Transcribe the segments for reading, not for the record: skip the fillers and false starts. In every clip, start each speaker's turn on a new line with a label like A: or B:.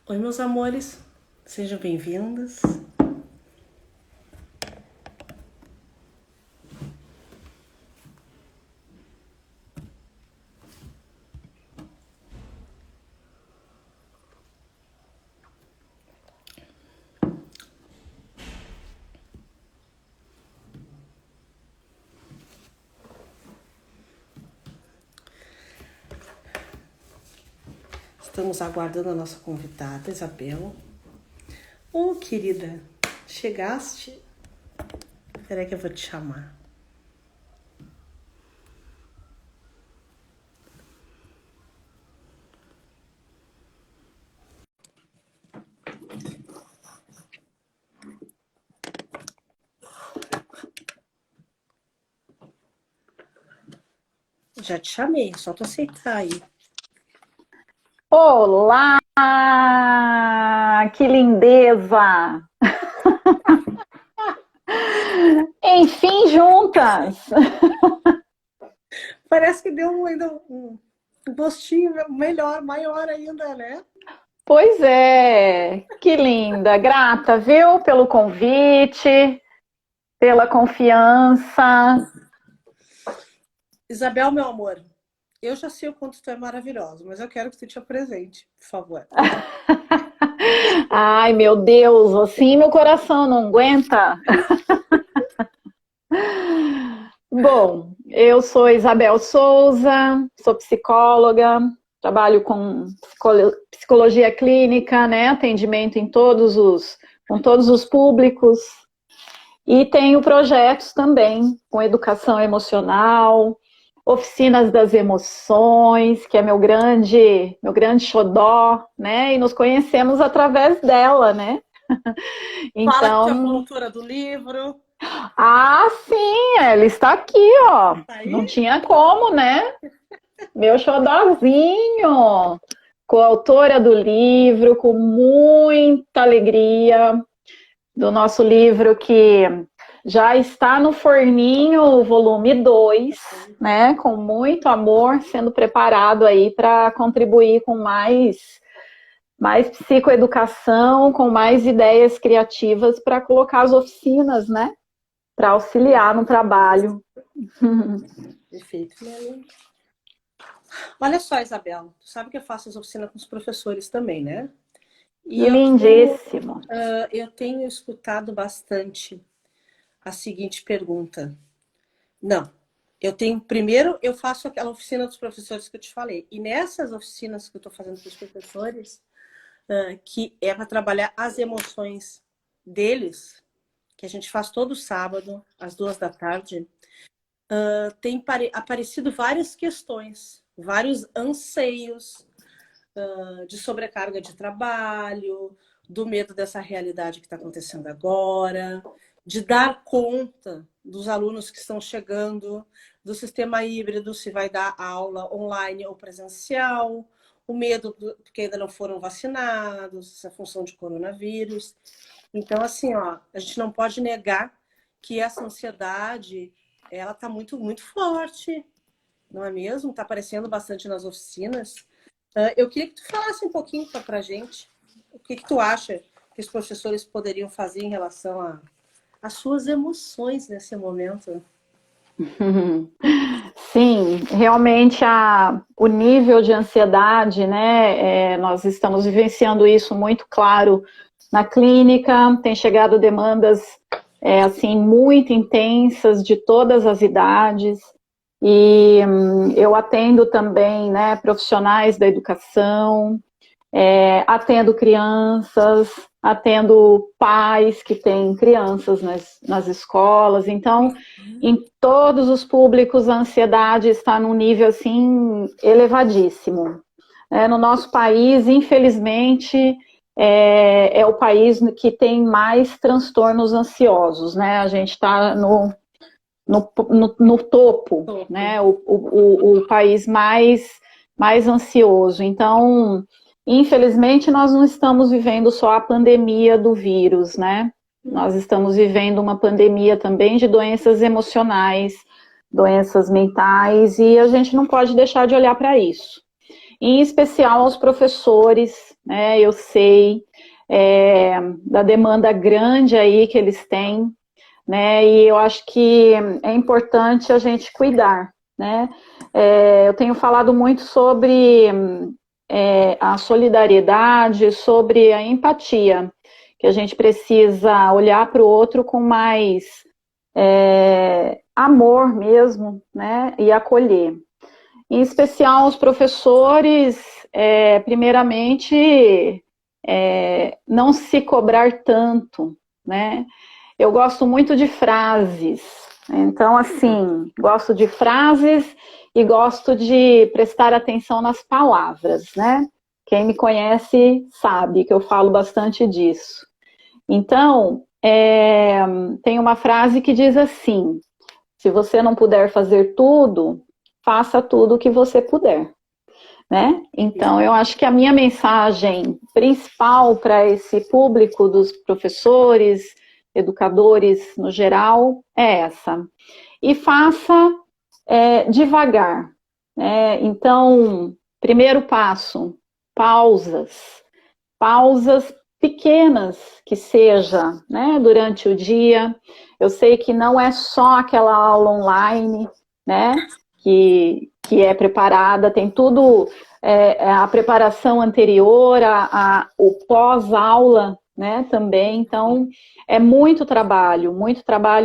A: Oi, meus amores, sejam bem-vindos. Estamos aguardando a nossa convidada, Isabel. Querida, chegaste? Espera aí que eu vou te chamar. Já te chamei, só tu aceitar aí.
B: Olá, que lindeza! Enfim, juntas!
A: Parece que deu ainda um gostinho melhor, maior ainda, né?
B: Pois é, que linda! Grata, viu, pelo convite, pela confiança.
A: Isabel, meu amor, eu já sei o quanto tu é maravilhosa, mas eu quero que tu te apresente, por favor.
B: Ai, meu Deus, assim meu coração não aguenta. Bom, eu sou Isabel Souza, sou psicóloga, trabalho com psicologia clínica, né, atendimento com todos os públicos, e tenho projetos também com educação emocional, oficinas das emoções, que é meu grande xodó, né, e nos conhecemos através dela, né.
A: Fala que tu é
B: Então,
A: coautora do livro.
B: sim, ela está aqui, ó.
A: Tá
B: Não
A: aí?
B: tinha como, né? Meu xodózinho. Coautora do livro, com muita alegria, do nosso livro que já está no forninho, o volume 2, né? Com muito amor, sendo preparado aí para contribuir com mais psicoeducação, com mais ideias criativas para colocar as oficinas, né? Para auxiliar no trabalho.
A: Perfeito, Mary. Olha só, Isabel, tu sabe que eu faço as oficinas com os professores também, né? E
B: Lindíssimo.
A: eu tenho escutado bastante a seguinte pergunta. Não, primeiro eu faço aquela oficina dos professores que eu te falei. E nessas oficinas que eu estou fazendo com os professores, que é para trabalhar as emoções deles, que a gente faz todo sábado, às 2 da tarde, tem aparecido várias questões, vários anseios de sobrecarga de trabalho, do medo dessa realidade que está acontecendo agora, de dar conta dos alunos que estão chegando, do sistema híbrido, se vai dar aula online ou presencial, o medo porque ainda não foram vacinados, essa função de coronavírus. Então, assim, ó, a gente não pode negar que essa ansiedade, ela está muito, muito forte, não é mesmo? Está aparecendo bastante nas oficinas. Eu queria que tu falasse um pouquinho para a gente o que tu acha que os professores poderiam fazer em relação às suas emoções nesse momento.
B: Sim, realmente o nível de ansiedade, né? Nós estamos vivenciando isso muito claro na clínica, tem chegado demandas assim muito intensas de todas as idades, e eu atendo também, né, profissionais da educação, atendo crianças, atendo pais que têm crianças nas escolas, então em todos os públicos a ansiedade está num nível assim elevadíssimo. No nosso país, infelizmente, é o país que tem mais transtornos ansiosos, né? A gente está no topo, né? O país mais ansioso. Então, infelizmente, nós não estamos vivendo só a pandemia do vírus, né? Nós estamos vivendo uma pandemia também de doenças emocionais, doenças mentais, e a gente não pode deixar de olhar para isso. em especial aos professores, né? Eu sei da demanda grande aí que eles têm, né? E eu acho que é importante a gente cuidar, né? Eu tenho falado muito sobre a solidariedade, sobre a empatia, que a gente precisa olhar para o outro com mais amor mesmo, né? E acolher. Em especial os professores, primeiramente, não se cobrar tanto, né? Eu gosto muito de frases, então, assim, gosto de frases e gosto de prestar atenção nas palavras, né? Quem me conhece sabe que eu falo bastante disso. Então, tem uma frase que diz assim: se você não puder fazer tudo, faça tudo o que você puder, né? Então, eu acho que a minha mensagem principal para esse público dos professores, educadores no geral, é essa. E faça devagar, né? Então, primeiro passo, pausas. Pausas pequenas que seja, né, durante o dia. Eu sei que não é só aquela aula online, né, que é preparada, tem tudo, a preparação anterior, o pós-aula, né, também. Então, é muito trabalho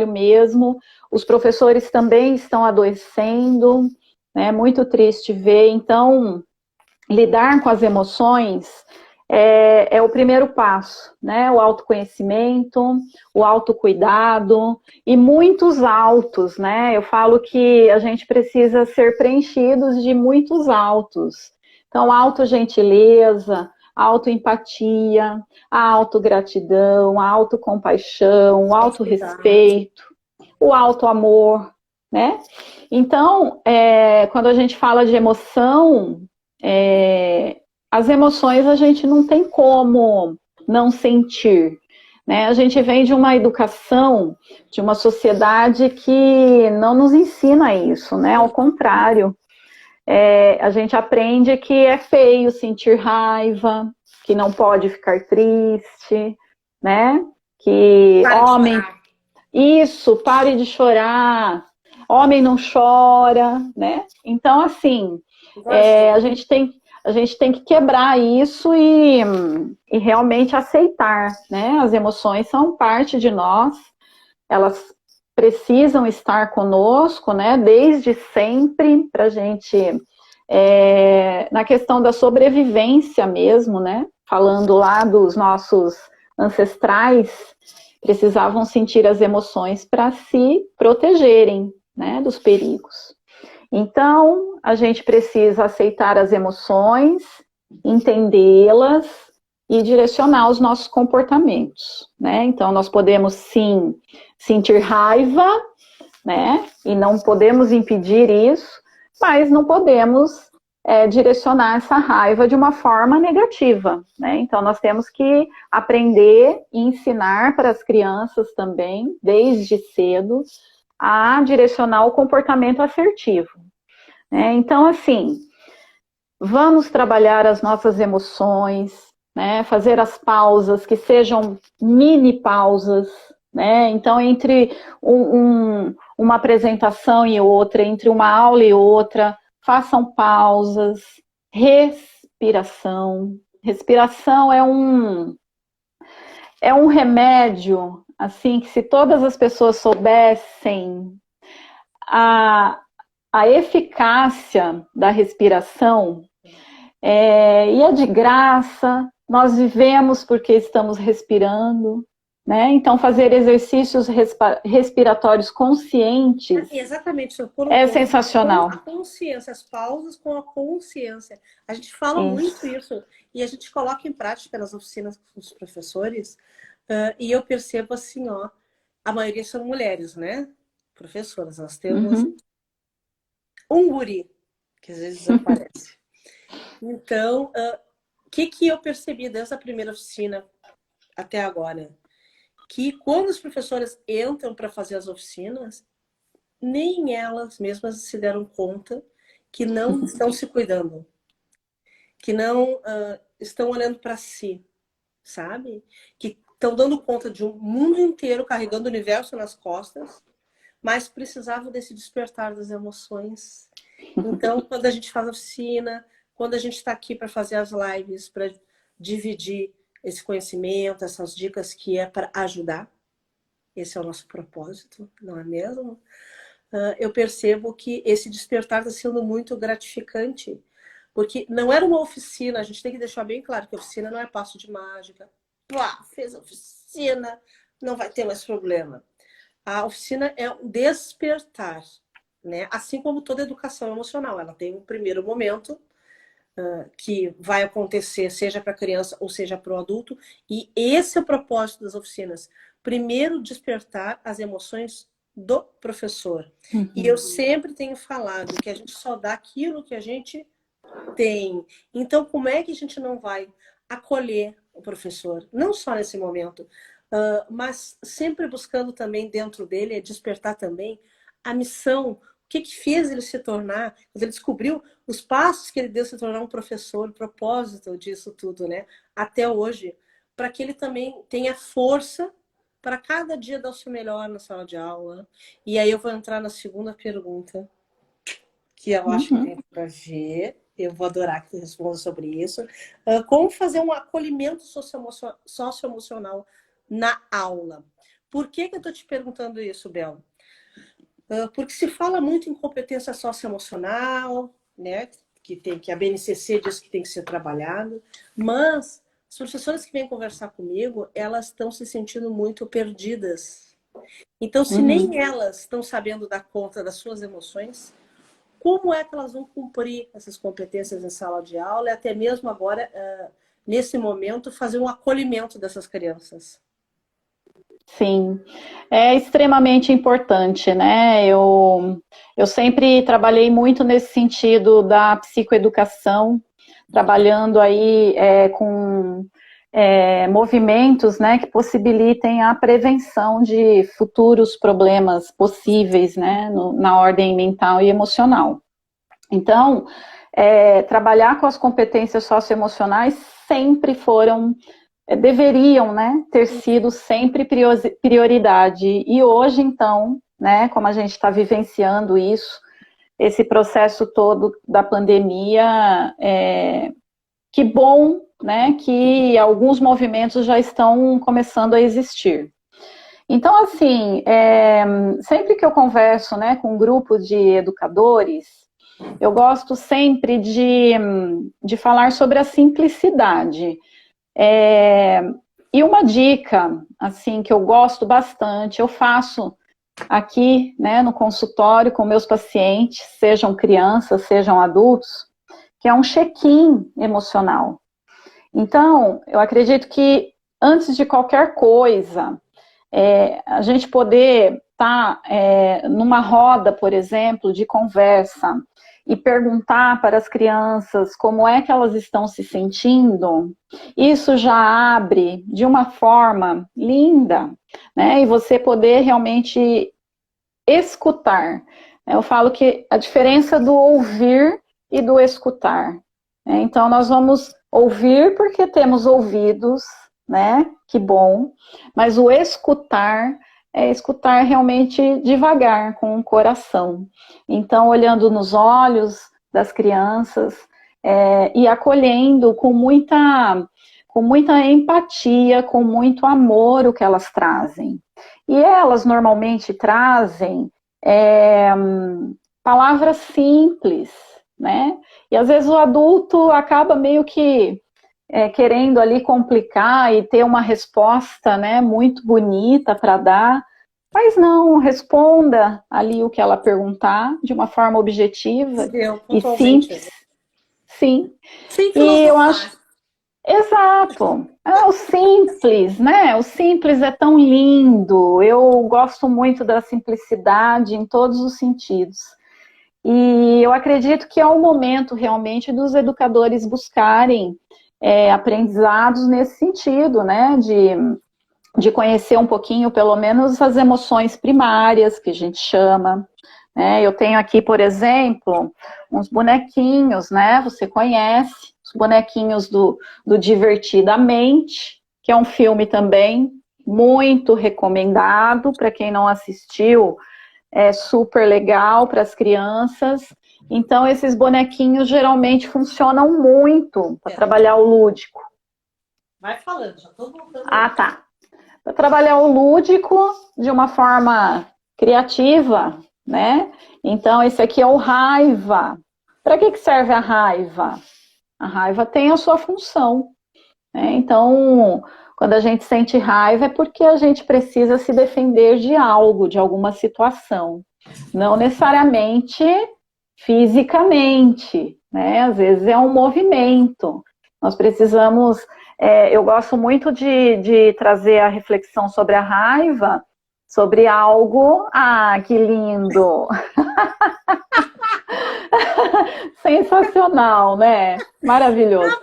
B: mesmo. Os professores também estão adoecendo, né, muito triste ver. Então, lidar com as emoções é o primeiro passo, né? O autoconhecimento, o autocuidado e muitos autos, né? Eu falo que a gente precisa ser preenchidos de muitos autos. Então, autogentileza, autoempatia, a autogratidão, a autocompaixão, o autorrespeito, o autoamor, né? Então, quando a gente fala de emoção, as emoções a gente não tem como não sentir, né? A gente vem de uma educação, de uma sociedade que não nos ensina isso, né? Ao contrário, a gente aprende que é feio sentir raiva, que não pode ficar triste, né? Que homem, isso, pare de chorar, homem não chora, né? Então, assim, a gente tem que quebrar isso e realmente aceitar, né? As emoções são parte de nós, elas precisam estar conosco, né? Desde sempre, para a gente, na questão da sobrevivência mesmo, né? Falando lá dos nossos ancestrais, precisavam sentir as emoções para se protegerem, né? Dos perigos. Então, a gente precisa aceitar as emoções, entendê-las e direcionar os nossos comportamentos, né? Então, nós podemos, sim, sentir raiva, né? E não podemos impedir isso, mas não podemos direcionar essa raiva de uma forma negativa, né? Então, nós temos que aprender e ensinar para as crianças também, desde cedo, a direcionar o comportamento assertivo. Então, assim, vamos trabalhar as nossas emoções, né? Fazer as pausas, que sejam mini pausas, né? Então, entre uma apresentação e outra, entre uma aula e outra, façam pausas, respiração. Respiração é um remédio, assim, que se todas as pessoas soubessem a eficácia da respiração, e é de graça, nós vivemos porque estamos respirando, né? Então, fazer exercícios respiratórios conscientes
A: exatamente,
B: é sensacional.
A: Com a consciência, as pausas com a consciência. A gente fala muito isso e a gente coloca em prática nas oficinas com os professores, e eu percebo assim, ó, a maioria são mulheres, né? Professoras, nós temos um guri, que às vezes desaparece. Então, o que eu percebi desde a primeira oficina até agora? Que quando as professoras entram para fazer as oficinas, nem elas mesmas se deram conta que não estão se cuidando. que não estão olhando para si, sabe? Que estão dando conta de um mundo inteiro, carregando o universo nas costas, mas precisavam desse despertar das emoções. Então, quando a gente faz a oficina, quando a gente está aqui para fazer as lives, para dividir esse conhecimento, essas dicas que é para ajudar, esse é o nosso propósito, não é mesmo? Eu percebo que esse despertar está sendo muito gratificante, porque não era uma oficina, a gente tem que deixar bem claro que a oficina não é passo de mágica. Pá, fez a oficina, não vai ter mais problema. A oficina é um despertar, né? Assim como toda educação emocional, ela tem um primeiro momento que vai acontecer, seja para a criança ou seja para o adulto, e esse é o propósito das oficinas. Primeiro, despertar as emoções do professor. E eu sempre tenho falado que a gente só dá aquilo que a gente tem. Então, como é que a gente não vai acolher o professor? Não só nesse momento, mas sempre buscando também dentro dele, despertar também a missão. O que fez ele se tornar, quando ele descobriu os passos que ele deu se tornar um professor, o propósito disso tudo, né? Até hoje, para que ele também tenha força para cada dia dar o seu melhor na sala de aula. E aí eu vou entrar na segunda pergunta, que eu acho que tem para ver. Eu vou adorar que tu responda sobre isso. Como fazer um acolhimento socioemocional na aula? Por que eu estou te perguntando isso, Bel? Porque se fala muito em competência socioemocional, né? Que a BNCC diz que tem que ser trabalhado, mas as professoras que vêm conversar comigo, elas estão se sentindo muito perdidas. Então, se nem elas estão sabendo dar conta das suas emoções, como é que elas vão cumprir essas competências em sala de aula e até mesmo agora, nesse momento, fazer um acolhimento dessas crianças?
B: Sim, é extremamente importante, né? Eu sempre trabalhei muito nesse sentido da psicoeducação, trabalhando aí com movimentos, né, que possibilitem a prevenção de futuros problemas possíveis, né, na ordem mental e emocional. Então, trabalhar com as competências socioemocionais sempre deveriam, né, ter sido sempre prioridade. E hoje, então, né, como a gente está vivenciando isso, esse processo todo da pandemia, que bom, né, que alguns movimentos já estão começando a existir. Então, assim, sempre que eu converso, né, com um grupo de educadores, eu gosto sempre de falar sobre a simplicidade. E uma dica, assim, que eu gosto bastante, eu faço aqui, né, no consultório com meus pacientes, sejam crianças, sejam adultos, que é um check-in emocional. Então, eu acredito que antes de qualquer coisa, a gente poder estar numa roda, por exemplo, de conversa, e perguntar para as crianças como é que elas estão se sentindo, isso já abre de uma forma linda, né? E você poder realmente escutar. Eu falo que a diferença do ouvir e do escutar. Né? Então, nós vamos ouvir porque temos ouvidos, né? Que bom. Mas o escutar é escutar realmente devagar, com o coração. Então, olhando nos olhos das crianças e acolhendo com muita empatia, com muito amor o que elas trazem. E elas normalmente trazem palavras simples, né? E às vezes o adulto acaba meio que querendo ali complicar e ter uma resposta, né, muito bonita para dar, mas não, responda ali o que ela perguntar de uma forma objetiva e simples. Sim.
A: Sem
B: E eu
A: filosofar.
B: acho, exato, o simples, né? O simples é tão lindo. Eu gosto muito da simplicidade em todos os sentidos. E eu acredito que é o momento realmente dos educadores buscarem aprendizados nesse sentido, né, de conhecer um pouquinho, pelo menos, as emoções primárias, que a gente chama, né, eu tenho aqui, por exemplo, uns bonequinhos, né, você conhece, os os bonequinhos do Divertidamente, que é um filme também muito recomendado para quem não assistiu, é super legal para as crianças. Então, esses bonequinhos geralmente funcionam muito para trabalhar o lúdico.
A: Vai falando, já estou voltando.
B: Ah, tá. Para trabalhar o lúdico de uma forma criativa, né? Então, esse aqui é o raiva. Para que serve a raiva? A raiva tem a sua função, né? Então, quando a gente sente raiva é porque a gente precisa se defender de algo, de alguma situação. Não necessariamente fisicamente, né? Às vezes é um movimento. Nós precisamos... eu gosto muito de trazer a reflexão sobre a raiva, sobre algo... Ah, que lindo! Sensacional, né? Maravilhoso.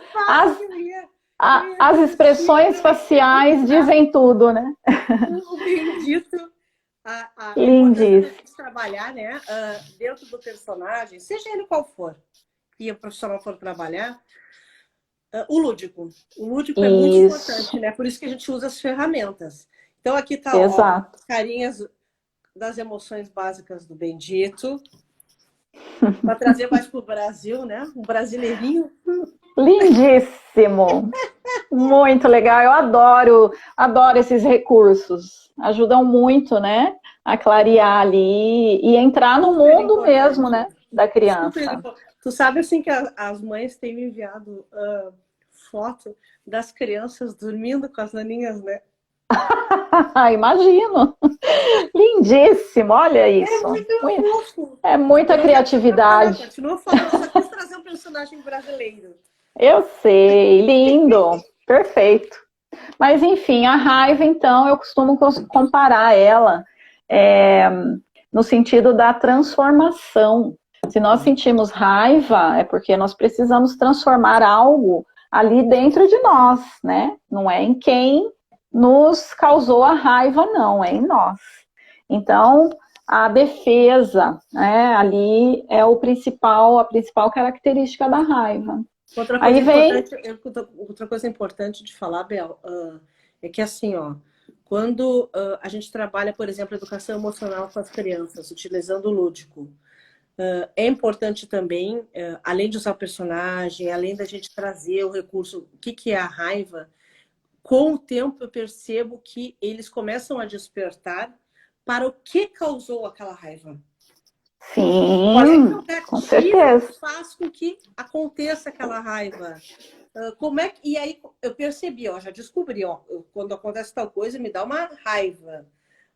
B: As expressões faciais dizem tudo, né?
A: O bendito...
B: Lindíssimo.
A: Trabalhar, né, dentro do personagem, seja ele qual for, e o profissional for trabalhar, o lúdico. O lúdico é muito importante, né? Por isso que a gente usa as ferramentas. Então aqui tá as carinhas das emoções básicas do bendito, para trazer mais para o Brasil, né? Um brasileirinho.
B: Lindíssimo! Muito legal, eu adoro esses recursos. Ajudam muito, né? A clarear ali e entrar no mundo mesmo, né? Da criança.
A: Tu sabe, assim, que as mães têm me enviado foto das crianças dormindo com as naninhas, né?
B: Imagino! Lindíssimo, olha isso. É muita criatividade.
A: Continua falando, só quis trazer um personagem brasileiro.
B: Eu sei, lindo, perfeito. Mas enfim, a raiva, então, eu costumo comparar ela no sentido da transformação. Se nós sentimos raiva, é porque nós precisamos transformar algo ali dentro de nós, né? Não é em quem nos causou a raiva, não, é em nós. Então, a defesa, né, ali é a principal característica da raiva.
A: Outra coisa importante de falar, Bel, é que assim, ó, quando a gente trabalha, por exemplo, educação emocional com as crianças, utilizando o lúdico, é importante também, além de usar o personagem, além da gente trazer o recurso, o que é a raiva, com o tempo eu percebo que eles começam a despertar para o que causou aquela raiva.
B: Sim, com certeza.
A: Faz com que aconteça aquela raiva. Como é que... E aí eu percebi, ó, já descobri, ó, quando acontece tal coisa, me dá uma raiva.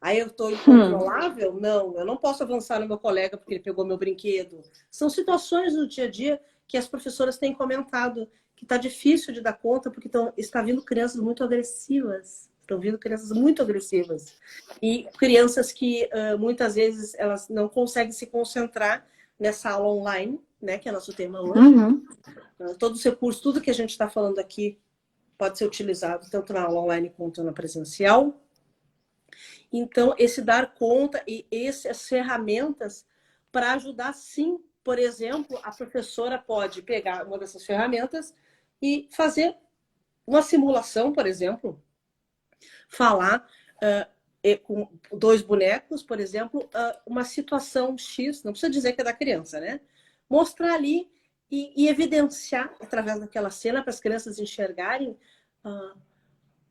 A: Aí eu estou incontrolável? Não, eu não posso avançar no meu colega porque ele pegou meu brinquedo. São situações do dia a dia que as professoras têm comentado que está difícil de dar conta porque está vindo crianças muito agressivas. Estão vindo crianças muito agressivas. E crianças que muitas vezes elas não conseguem se concentrar nessa aula online, né, que é nosso tema hoje. Todos os recursos, tudo que a gente está falando aqui pode ser utilizado tanto na aula online quanto na presencial. Então, esse dar conta e essas ferramentas para ajudar, sim. Por exemplo, a professora pode pegar uma dessas ferramentas e fazer uma simulação, por exemplo, falar com 2 bonecos, por exemplo, uma situação X, não precisa dizer que é da criança, né? Mostrar ali e evidenciar através daquela cena para as crianças enxergarem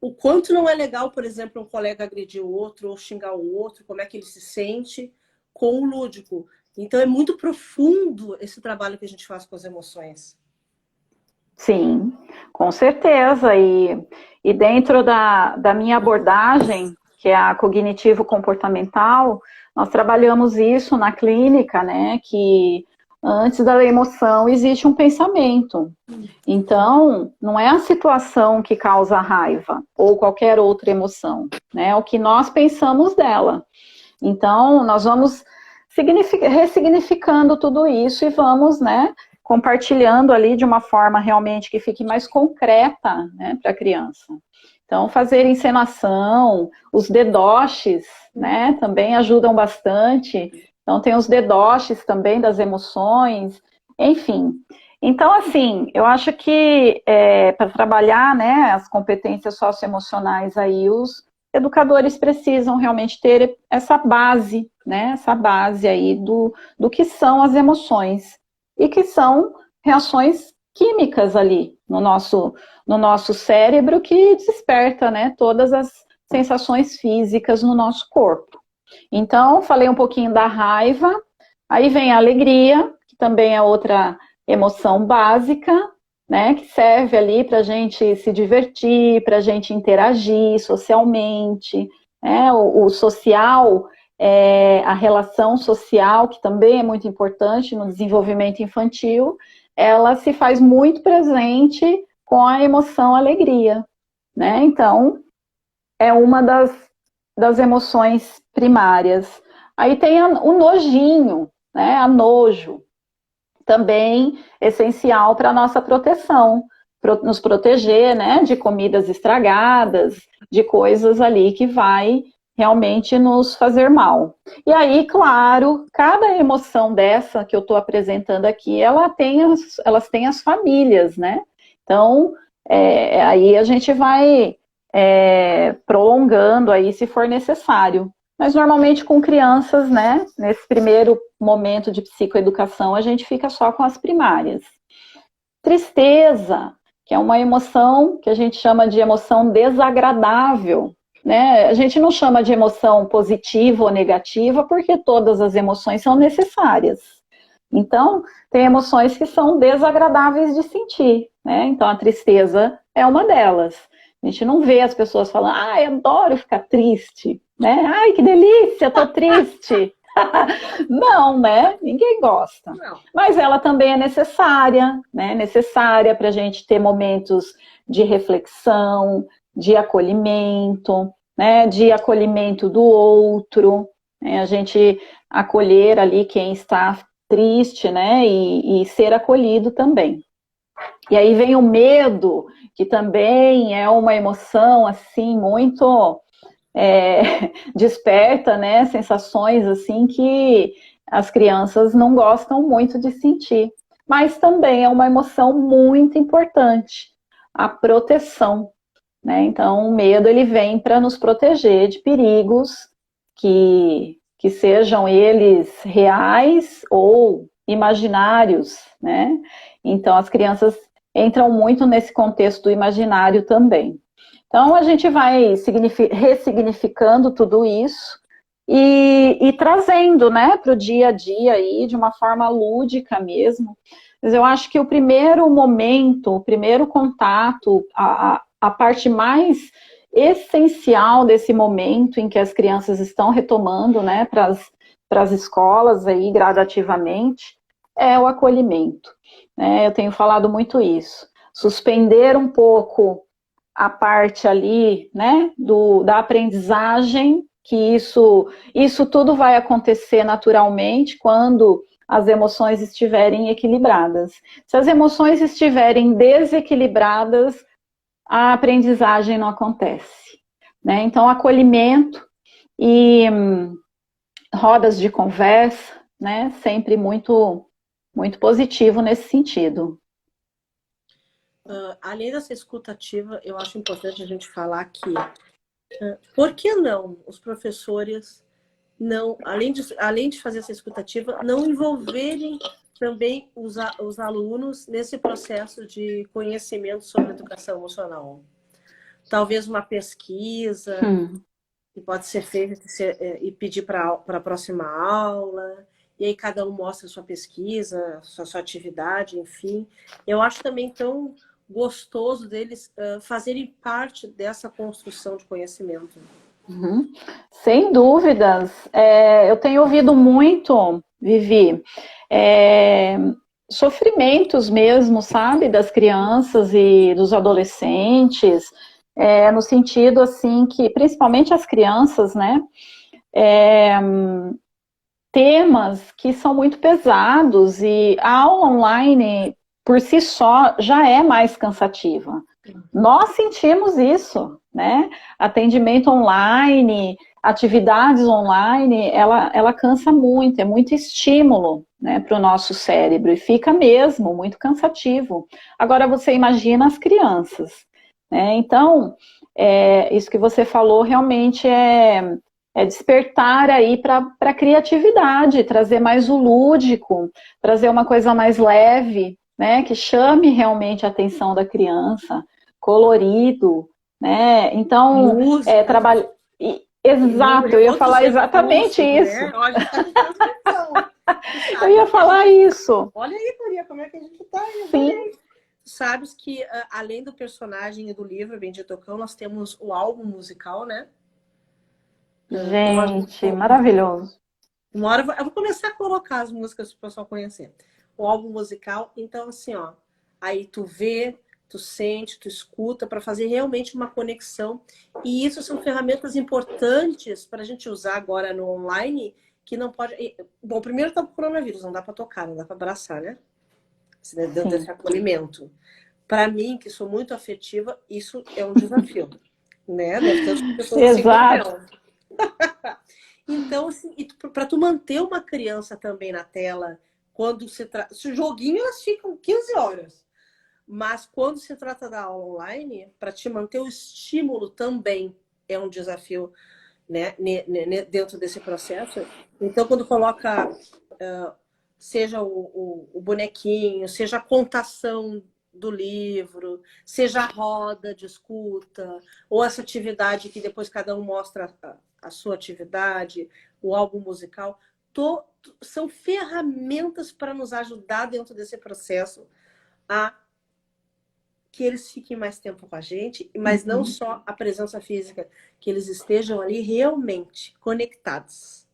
A: o quanto não é legal, por exemplo, um colega agredir o outro ou xingar o outro, como é que ele se sente com o lúdico. Então é muito profundo esse trabalho que a gente faz com as emoções.
B: Sim, com certeza. E dentro da minha abordagem, que é a cognitivo-comportamental, nós trabalhamos isso na clínica, né? Que antes da emoção existe um pensamento. Então, não é a situação que causa raiva ou qualquer outra emoção, né? É o que nós pensamos dela. Então, nós vamos ressignificando tudo isso e vamos, né, compartilhando ali de uma forma realmente que fique mais concreta, né, para a criança. Então, fazer encenação, os dedoches, né, também ajudam bastante. Então, tem os dedoches também das emoções, enfim. Então, assim, eu acho que para trabalhar, né, as competências socioemocionais aí, os educadores precisam realmente ter essa base, né, essa base aí do que são as emoções e que são reações químicas ali no nosso cérebro que desperta, né, todas as sensações físicas no nosso corpo. Então, falei um pouquinho da raiva, aí vem a alegria, que também é outra emoção básica, né, que serve ali para a gente se divertir, para a gente interagir socialmente, né, o social, a relação social, que também é muito importante no desenvolvimento infantil, ela se faz muito presente com a emoção alegria, né, então é uma das emoções primárias. Aí tem o nojinho, né, a nojo, também essencial para a nossa proteção, nos proteger, né, de comidas estragadas, de coisas ali que vai realmente nos fazer mal. E aí, claro, cada emoção dessa que eu estou apresentando aqui, elas têm as famílias, né? Então, aí a gente vai prolongando aí se for necessário. Mas normalmente com crianças, né, nesse primeiro momento de psicoeducação, a gente fica só com as primárias. Tristeza, que é uma emoção que a gente chama de emoção desagradável, né? A gente não chama de emoção positiva ou negativa, porque todas as emoções são necessárias. Então, tem emoções que são desagradáveis de sentir, né? Então, a tristeza é uma delas. A gente não vê as pessoas falando, ai, adoro ficar triste, né? Ai, que delícia, tô triste. Não, né? Ninguém gosta.
A: Não.
B: Mas ela também é necessária, né? Necessária para a gente ter momentos de reflexão, de acolhimento, né? De acolhimento do outro, né? A gente acolher ali quem está triste, né? E ser acolhido também. E aí vem o medo, que também é uma emoção, assim, muito desperta, né, sensações, assim, que as crianças não gostam muito de sentir. Mas também é uma emoção muito importante, a proteção, né? Então, o medo, ele vem para nos proteger de perigos que sejam eles reais ou imaginários, né? Então, as crianças entram muito nesse contexto do imaginário também. Então, a gente vai ressignificando tudo isso e trazendo, né, para o dia a dia aí, de uma forma lúdica mesmo. Mas eu acho que o primeiro momento, o primeiro contato, a parte mais essencial desse momento em que as crianças estão retomando, né, para as escolas aí gradativamente, é o acolhimento. Eu tenho falado muito isso. Suspender um pouco a parte ali, né, da aprendizagem, que isso tudo vai acontecer naturalmente quando as emoções estiverem equilibradas. Se as emoções estiverem desequilibradas, a aprendizagem não acontece, né? Então, acolhimento e rodas de conversa, né, sempre muito, muito positivo nesse sentido.
A: Além dessa escuta ativa, eu acho importante a gente falar que por que não os professores, não, além de fazer essa escuta ativa, não envolverem também os alunos nesse processo de conhecimento sobre educação emocional? Talvez uma pesquisa que pode ser feita e pedir para a próxima aula, e aí cada um mostra a sua pesquisa, sua atividade, enfim. Eu acho também tão gostoso deles fazerem parte dessa construção de conhecimento.
B: Sem dúvidas. Eu tenho ouvido muito, Vivi, sofrimentos mesmo, sabe, das crianças e dos adolescentes, no sentido, assim, que, principalmente as crianças, né, temas que são muito pesados e a aula online, por si só, já é mais cansativa. Nós sentimos isso, né? Atendimento online, atividades online, ela cansa muito, é muito estímulo, né, para o nosso cérebro, e fica mesmo muito cansativo. Agora você imagina as crianças, né? Então, isso que você falou realmente é despertar aí para a criatividade, trazer mais o lúdico, trazer uma coisa mais leve, né, que chame realmente a atenção da criança, colorido, né? Então,
A: Música.
B: trabalhar. Exato, eu ia falar exatamente isso.
A: Né? Olha, a gente está de transmissão.
B: Eu ia falar isso.
A: Olha aí, Maria, como é que a gente está aí.
B: Sim.
A: Tu sabes que, além do personagem e do livro Bendito Cão, nós temos o álbum musical, né?
B: Gente, maravilhoso.
A: Uma hora eu vou começar a colocar as músicas para o pessoal conhecer. O álbum musical, então assim, ó, aí tu vê, tu sente, tu escuta para fazer realmente uma conexão. E isso são ferramentas importantes para a gente usar agora no online, que não pode... Bom, primeiro tá o coronavírus, não dá para tocar, não dá para abraçar, né? Desse acolhimento. Para mim, que sou muito afetiva, isso é um desafio, né? Deve ter as pessoas
B: Exato.
A: assim. Então, assim, para tu manter uma criança também na tela, quando se trata... Joguinho, elas ficam 15 horas. Mas quando se trata da aula online, para te manter o estímulo também é um desafio, né, dentro desse processo. Então, quando coloca, seja o bonequinho, seja a contação do livro, seja a roda de escuta, ou essa atividade que depois cada um mostra a sua atividade, o álbum musical, são ferramentas para nos ajudar dentro desse processo a que eles fiquem mais tempo com a gente, mas não só a presença física, que eles estejam ali realmente conectados.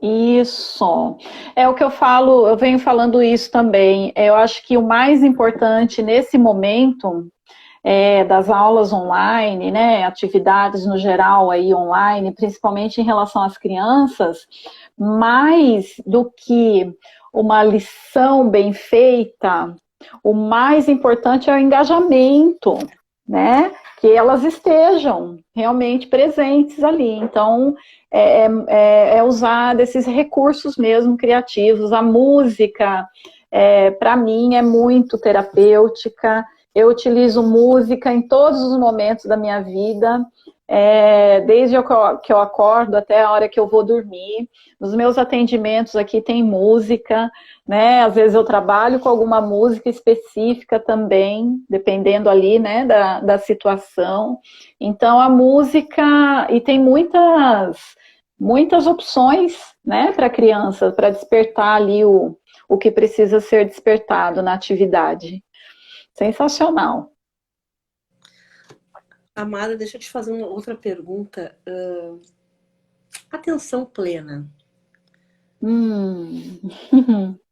B: Isso, é o que eu falo, eu venho falando isso também. Eu acho que o mais importante nesse momento das aulas online, né, atividades no geral aí online, principalmente em relação às crianças, mais do que uma lição bem feita, o mais importante é o engajamento, né? Que elas estejam realmente presentes ali. Então, usar desses recursos mesmo criativos. A música, para mim, é muito terapêutica. Eu utilizo música em todos os momentos da minha vida, desde que eu acordo até a hora que eu vou dormir. Nos meus atendimentos aqui tem música, né? Às vezes eu trabalho com alguma música específica também, dependendo ali, né, da situação. Então a música, e tem muitas opções, né, para a criança, para despertar ali o que precisa ser despertado na atividade. Sensacional.
A: Amada, deixa eu te fazer uma outra pergunta. Atenção plena.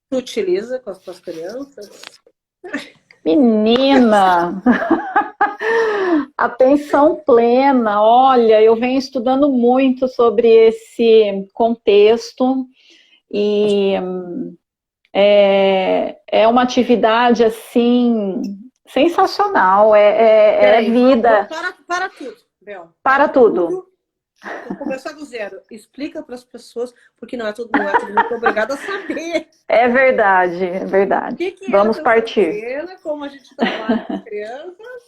A: Tu utiliza com as tuas crianças?
B: Menina! Atenção plena. Olha, eu venho estudando muito sobre esse contexto e é uma atividade assim sensacional, vida.
A: Para tudo, Bel.
B: Para tudo.
A: Vou começar do zero. Explica para as pessoas, porque não é todo mundo obrigado a saber.
B: É verdade, é verdade.
A: Que
B: vamos partir.
A: Plena, como a gente trabalha com crianças.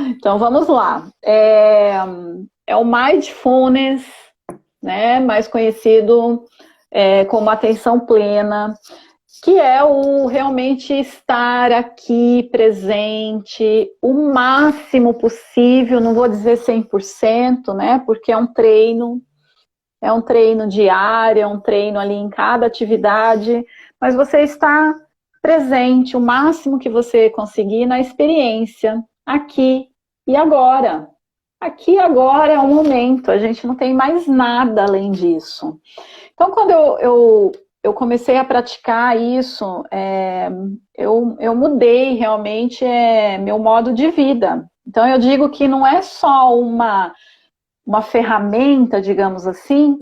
B: Então vamos lá. É o Mindfulness, né, mais conhecido como atenção plena, que é o realmente estar aqui presente o máximo possível, não vou dizer 100%, né, porque é um treino diário, é um treino ali em cada atividade, mas você está presente o máximo que você conseguir na experiência, aqui e agora. Aqui e agora é o momento, a gente não tem mais nada além disso. Então, quando eu comecei a praticar isso, eu mudei realmente meu modo de vida. Então, eu digo que não é só uma ferramenta, digamos assim,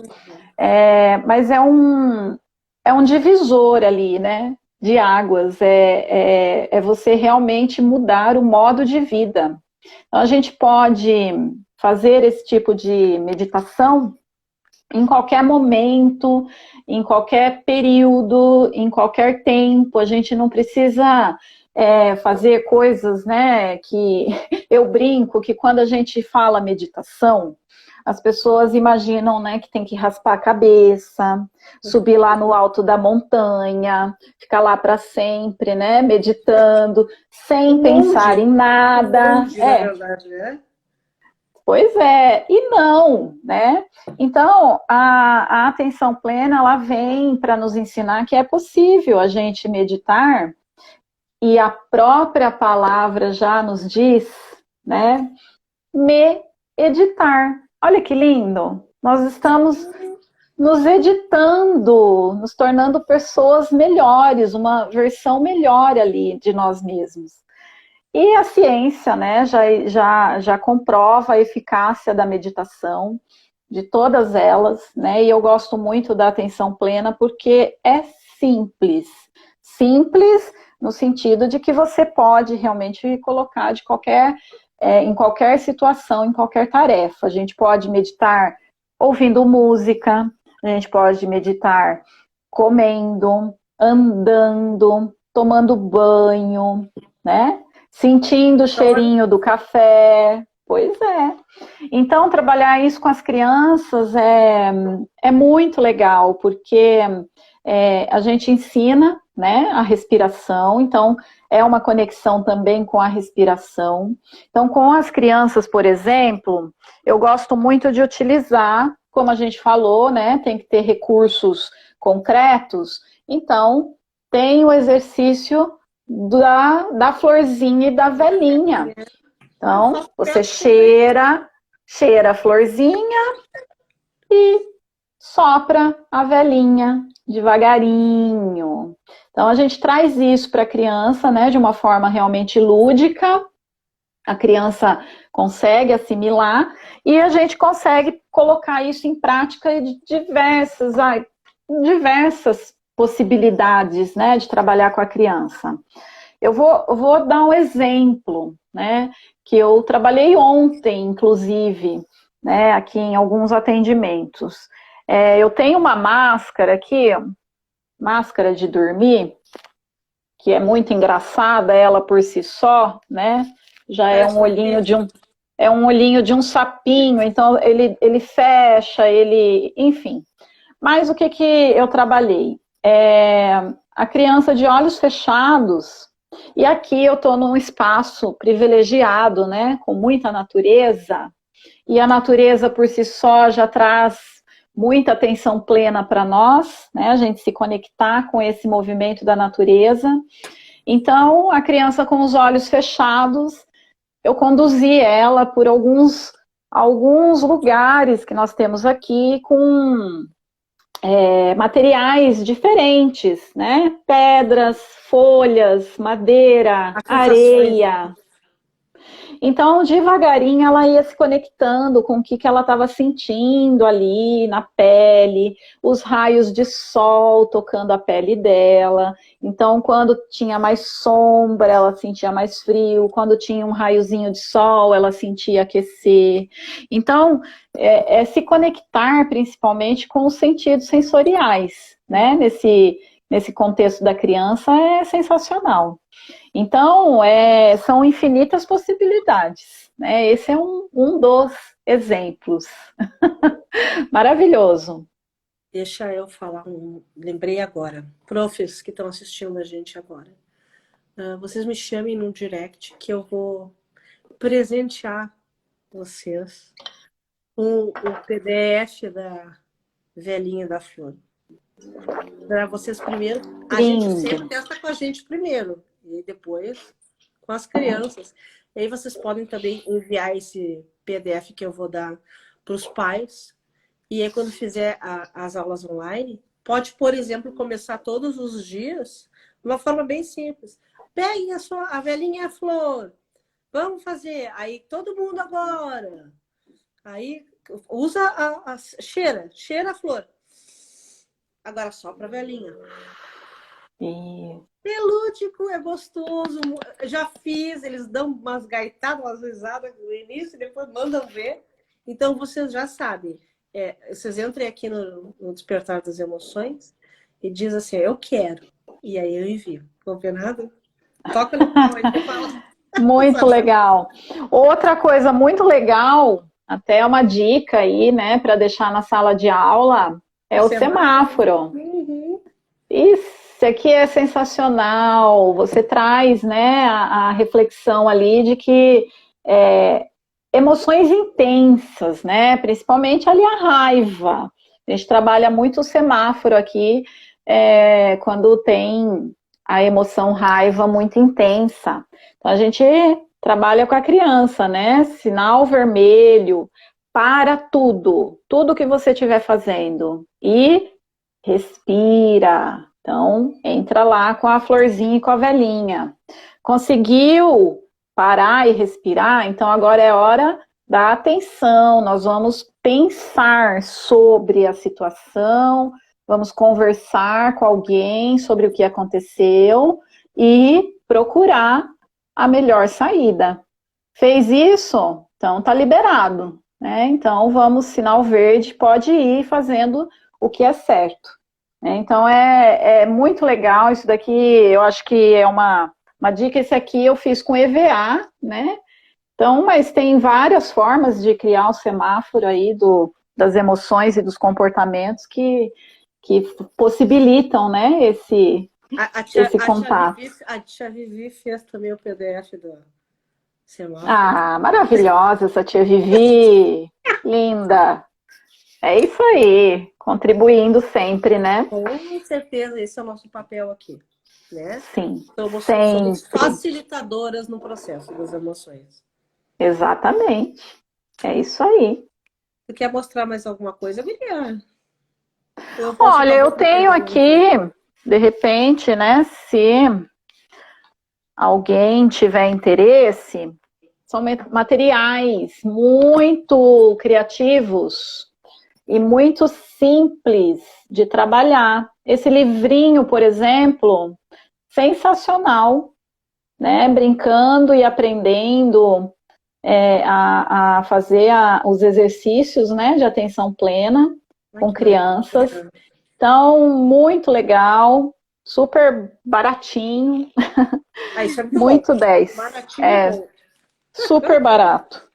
B: mas é um divisor ali, né, de águas. É você realmente mudar o modo de vida. Então, a gente pode fazer esse tipo de meditação em qualquer momento, em qualquer período, em qualquer tempo. A gente não precisa fazer coisas, né, que eu brinco que quando a gente fala meditação, as pessoas imaginam, né, que tem que raspar a cabeça, subir lá no alto da montanha, ficar lá para sempre, né, meditando, sem pensar em nada.
A: Monge, na verdade, né?
B: Pois é, e não, né? Então, a atenção plena, ela vem para nos ensinar que é possível a gente meditar, e a própria palavra já nos diz, né? Meditar. Olha que lindo! Nós estamos nos editando, nos tornando pessoas melhores, uma versão melhor ali de nós mesmos. E a ciência, né, já comprova a eficácia da meditação, de todas elas, né, e eu gosto muito da atenção plena porque é simples. Simples no sentido de que você pode realmente colocar em qualquer situação, em qualquer tarefa. A gente pode meditar ouvindo música, a gente pode meditar comendo, andando, tomando banho, né? Sentindo o cheirinho do café. Pois é. Então, trabalhar isso com as crianças é muito legal, porque a gente ensina, né, a respiração, então é uma conexão também com a respiração. Então, com as crianças, por exemplo, eu gosto muito de utilizar, como a gente falou, né, tem que ter recursos concretos, então tem o exercício da florzinha e da velhinha. Então, você cheira a florzinha e sopra a velhinha devagarinho. Então, a gente traz isso para a criança, né, de uma forma realmente lúdica. A criança consegue assimilar e a gente consegue colocar isso em prática de diversas possibilidades, né, de trabalhar com a criança. Eu vou dar um exemplo, né, que eu trabalhei ontem, inclusive, né, aqui em alguns atendimentos. Eu tenho uma máscara aqui, máscara de dormir, que é muito engraçada, ela por si só, né, já é um olhinho de um sapinho, então ele fecha, enfim. Mas o que eu trabalhei? A criança de olhos fechados, e aqui eu estou num espaço privilegiado, né, com muita natureza, e a natureza por si só já traz muita atenção plena para nós, né, a gente se conectar com esse movimento da natureza. Então, a criança com os olhos fechados, eu conduzi ela por alguns lugares que nós temos aqui com materiais diferentes, né? Pedras, folhas, madeira, areia. Então, devagarinho, ela ia se conectando com o que ela estava sentindo ali na pele, os raios de sol tocando a pele dela. Então, quando tinha mais sombra, ela sentia mais frio. Quando tinha um raiozinho de sol, ela sentia aquecer. Então, se conectar principalmente com os sentidos sensoriais, né? Nesse contexto da criança é sensacional. Então, são infinitas possibilidades, né? Esse é um dos exemplos. Maravilhoso.
A: Deixa eu falar lembrei agora. Profs que estão assistindo a gente agora. Vocês me chamem no direct que eu vou presentear vocês o PDF da velhinha da flor. Para vocês primeiro. A gente sempre testa com a gente primeiro. E depois com as crianças. E aí vocês podem também enviar esse PDF que eu vou dar para os pais. E aí quando fizer as aulas online, pode, por exemplo, começar todos os dias de uma forma bem simples. Peguem a velhinha flor. Vamos fazer. Aí todo mundo agora. Aí usa cheira a flor. Agora só para a velhinha. É lúdico, é gostoso. Já fiz, eles dão umas gaitadas, umas risadas no início e depois mandam ver. Então, vocês já sabem. vocês entrem aqui no Despertar das Emoções e diz assim, eu quero. E aí eu envio. Combinado? Toca no pau aí e fala.
B: Muito legal. Outra coisa muito legal, até uma dica aí, né, para deixar na sala de aula, é o semáforo.
A: Uhum.
B: Isso aqui é sensacional. Você traz, né, a reflexão ali de que emoções intensas, né, principalmente ali a raiva. A gente trabalha muito o semáforo aqui quando tem a emoção raiva muito intensa. Então a gente trabalha com a criança, né? Sinal vermelho, para tudo, tudo que você estiver fazendo e respira. Então entra lá com a florzinha e com a velhinha. Conseguiu parar e respirar? Então agora é hora da atenção. Nós vamos pensar sobre a situação. Vamos conversar com alguém sobre o que aconteceu e procurar a melhor saída. Fez isso? Então tá liberado, né? Então vamos, sinal verde, pode ir fazendo o que é certo. Então é muito legal isso daqui, eu acho que é uma dica. Esse aqui eu fiz com EVA, né? Então, mas tem várias formas de criar o semáforo aí das emoções e dos comportamentos que possibilitam, né, esse contato.
A: A tia Vivi fez também o PDF do semáforo.
B: Ah, maravilhosa essa tia Vivi, linda. É isso aí, contribuindo sempre, né?
A: Com certeza, esse é o nosso papel aqui, né?
B: Sim,
A: Somos facilitadoras no processo das emoções.
B: Exatamente, é isso aí.
A: Tu quer mostrar mais alguma coisa, Miriam?
B: Olha, eu tenho aqui, de repente, né, se alguém tiver interesse, são materiais muito criativos e muito simples de trabalhar. Esse livrinho, por exemplo, sensacional, né, brincando e aprendendo a fazer os exercícios, né, de atenção plena com crianças. Então, muito legal, super baratinho.
A: Isso é
B: muito 10.
A: Baratinho,
B: super barato.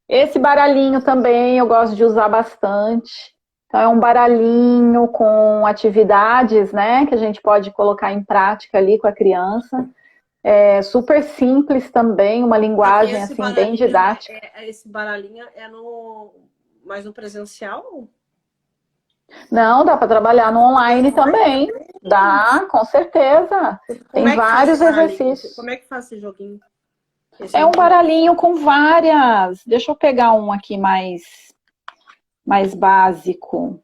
B: Esse baralhinho também eu gosto de usar bastante. Então, é um baralhinho com atividades, né, que a gente pode colocar em prática ali com a criança. É super simples também, uma linguagem assim bem didática.
A: Esse baralhinho mais no presencial?
B: Não, dá para trabalhar no online também. Dá, com certeza. Tem vários exercícios.
A: Como é que faz esse joguinho?
B: É um baralhinho com várias. Deixa eu pegar um aqui mais básico.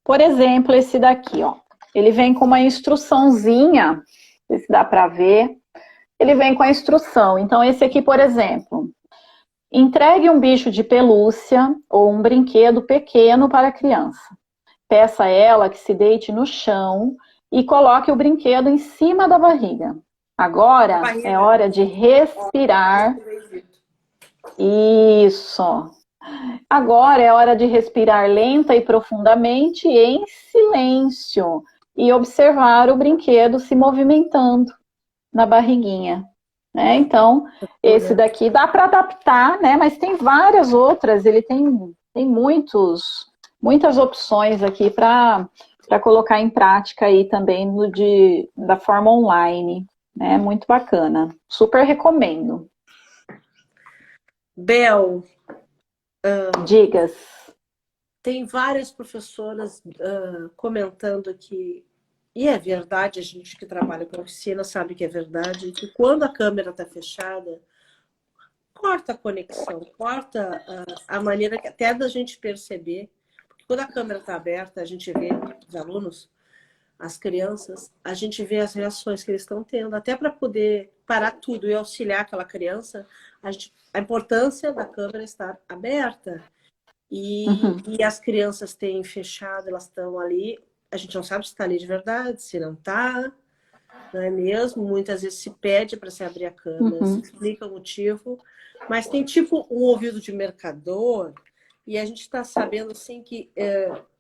B: Por exemplo, esse daqui, ó. Ele vem com uma instruçãozinha. Não sei se dá para ver. Ele vem com a instrução. Então, esse aqui, por exemplo. Entregue um bicho de pelúcia ou um brinquedo pequeno para a criança. Peça a ela que se deite no chão e coloque o brinquedo em cima da barriga. Agora é hora de respirar. Isso. Agora é hora de respirar lenta e profundamente em silêncio e observar o brinquedo se movimentando na barriguinha. Então, esse daqui dá para adaptar, né? Mas tem várias outras, ele tem muitas opções aqui para colocar em prática aí também da forma online, né? Muito bacana, super recomendo.
A: Bel,
B: digas.
A: Tem várias professoras comentando aqui. E é verdade, a gente que trabalha com oficina sabe que é verdade, que quando a câmera está fechada, corta a conexão, corta a maneira até da gente perceber. Porque quando a câmera está aberta, a gente vê os alunos, as crianças, a gente vê as reações que eles estão tendo, até para poder parar tudo e auxiliar aquela criança, a importância da câmera estar aberta. E as crianças têm fechado, elas estão ali. A gente não sabe se está ali de verdade, se não está, não é mesmo? Muitas vezes se pede para se abrir a câmera, se explica o motivo, mas tem tipo um ouvido de mercador E a gente está sabendo, assim, que...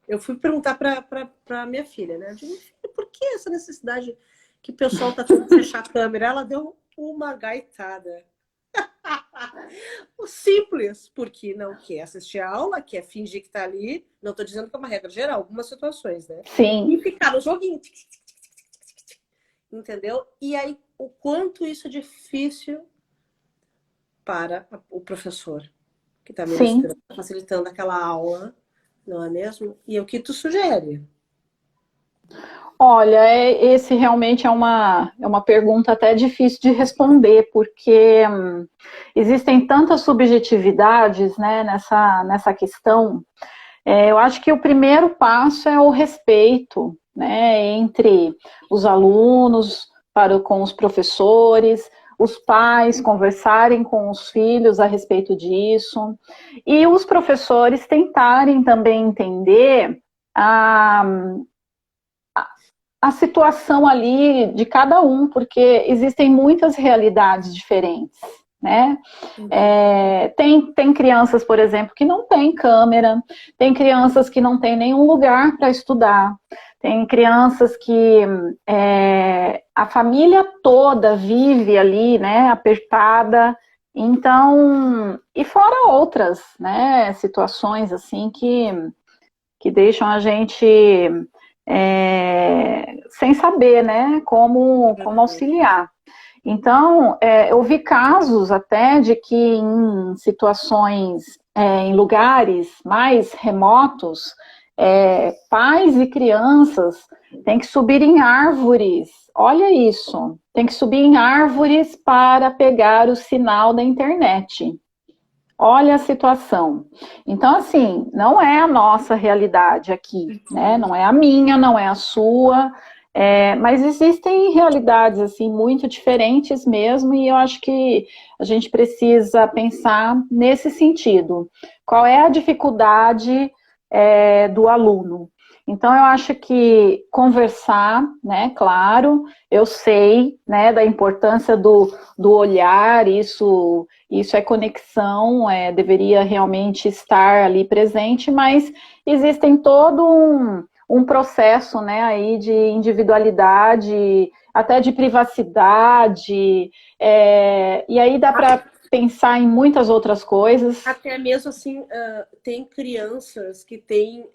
A: eu fui perguntar para minha filha, né? Eu digo, filha, por que essa necessidade que o pessoal está tendo que fechar a câmera? Ela deu uma gaitada. O simples, porque não quer assistir a aula, quer fingir que está ali. Não estou dizendo que é uma regra geral, algumas situações, né?
B: Sim,
A: E ficar no joguinho. Entendeu? E aí, o quanto isso é difícil para o professor que está
B: sim.
A: ministrando, facilitando aquela aula, não é mesmo? E o que tu sugere?
B: Olha, esse realmente é uma pergunta até difícil de responder, porque existem tantas subjetividades, né, nessa questão. Eu acho que o primeiro passo é o respeito, né, entre os alunos, com os professores, os pais conversarem com os filhos a respeito disso, e os professores tentarem também entender a, a situação ali de cada um, porque existem muitas realidades diferentes, né? Tem crianças, por exemplo, que não têm câmera, tem crianças que não têm nenhum lugar para estudar, tem crianças que a família toda vive ali, né, apertada, então, e fora outras, né, situações assim que deixam a gente sem saber, né, como auxiliar. Então, eu vi casos até de que em situações, em lugares mais remotos, pais e crianças têm que subir em árvores. Olha isso, tem que subir em árvores para pegar o sinal da internet. Olha a situação. Então, assim, não é a nossa realidade aqui, né? Não é a minha, não é a sua, mas existem realidades, assim, muito diferentes mesmo, e eu acho que a gente precisa pensar nesse sentido. Qual é a dificuldade, do aluno? Então, eu acho que conversar, né, claro, eu sei, né, da importância do olhar, isso é conexão, deveria realmente estar ali presente, mas existem todo um processo, né, aí de individualidade, até de privacidade, e aí dá para pensar em muitas outras coisas.
A: Até mesmo assim, tem crianças que têm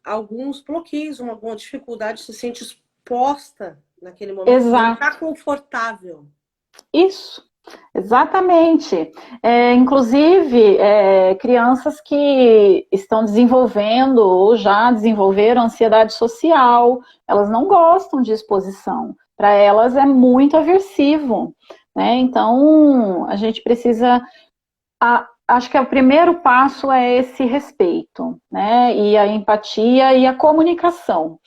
A: alguns bloqueios, alguma dificuldade, se sente exposta naquele momento, não está
B: Exato,
A: confortável.
B: isso. Exatamente. Inclusive, crianças que estão desenvolvendo ou já desenvolveram ansiedade social, elas não gostam de exposição. Para elas é muito aversivo, né? Então, a gente precisa. Acho que o primeiro passo é esse respeito, né? E a empatia e a comunicação.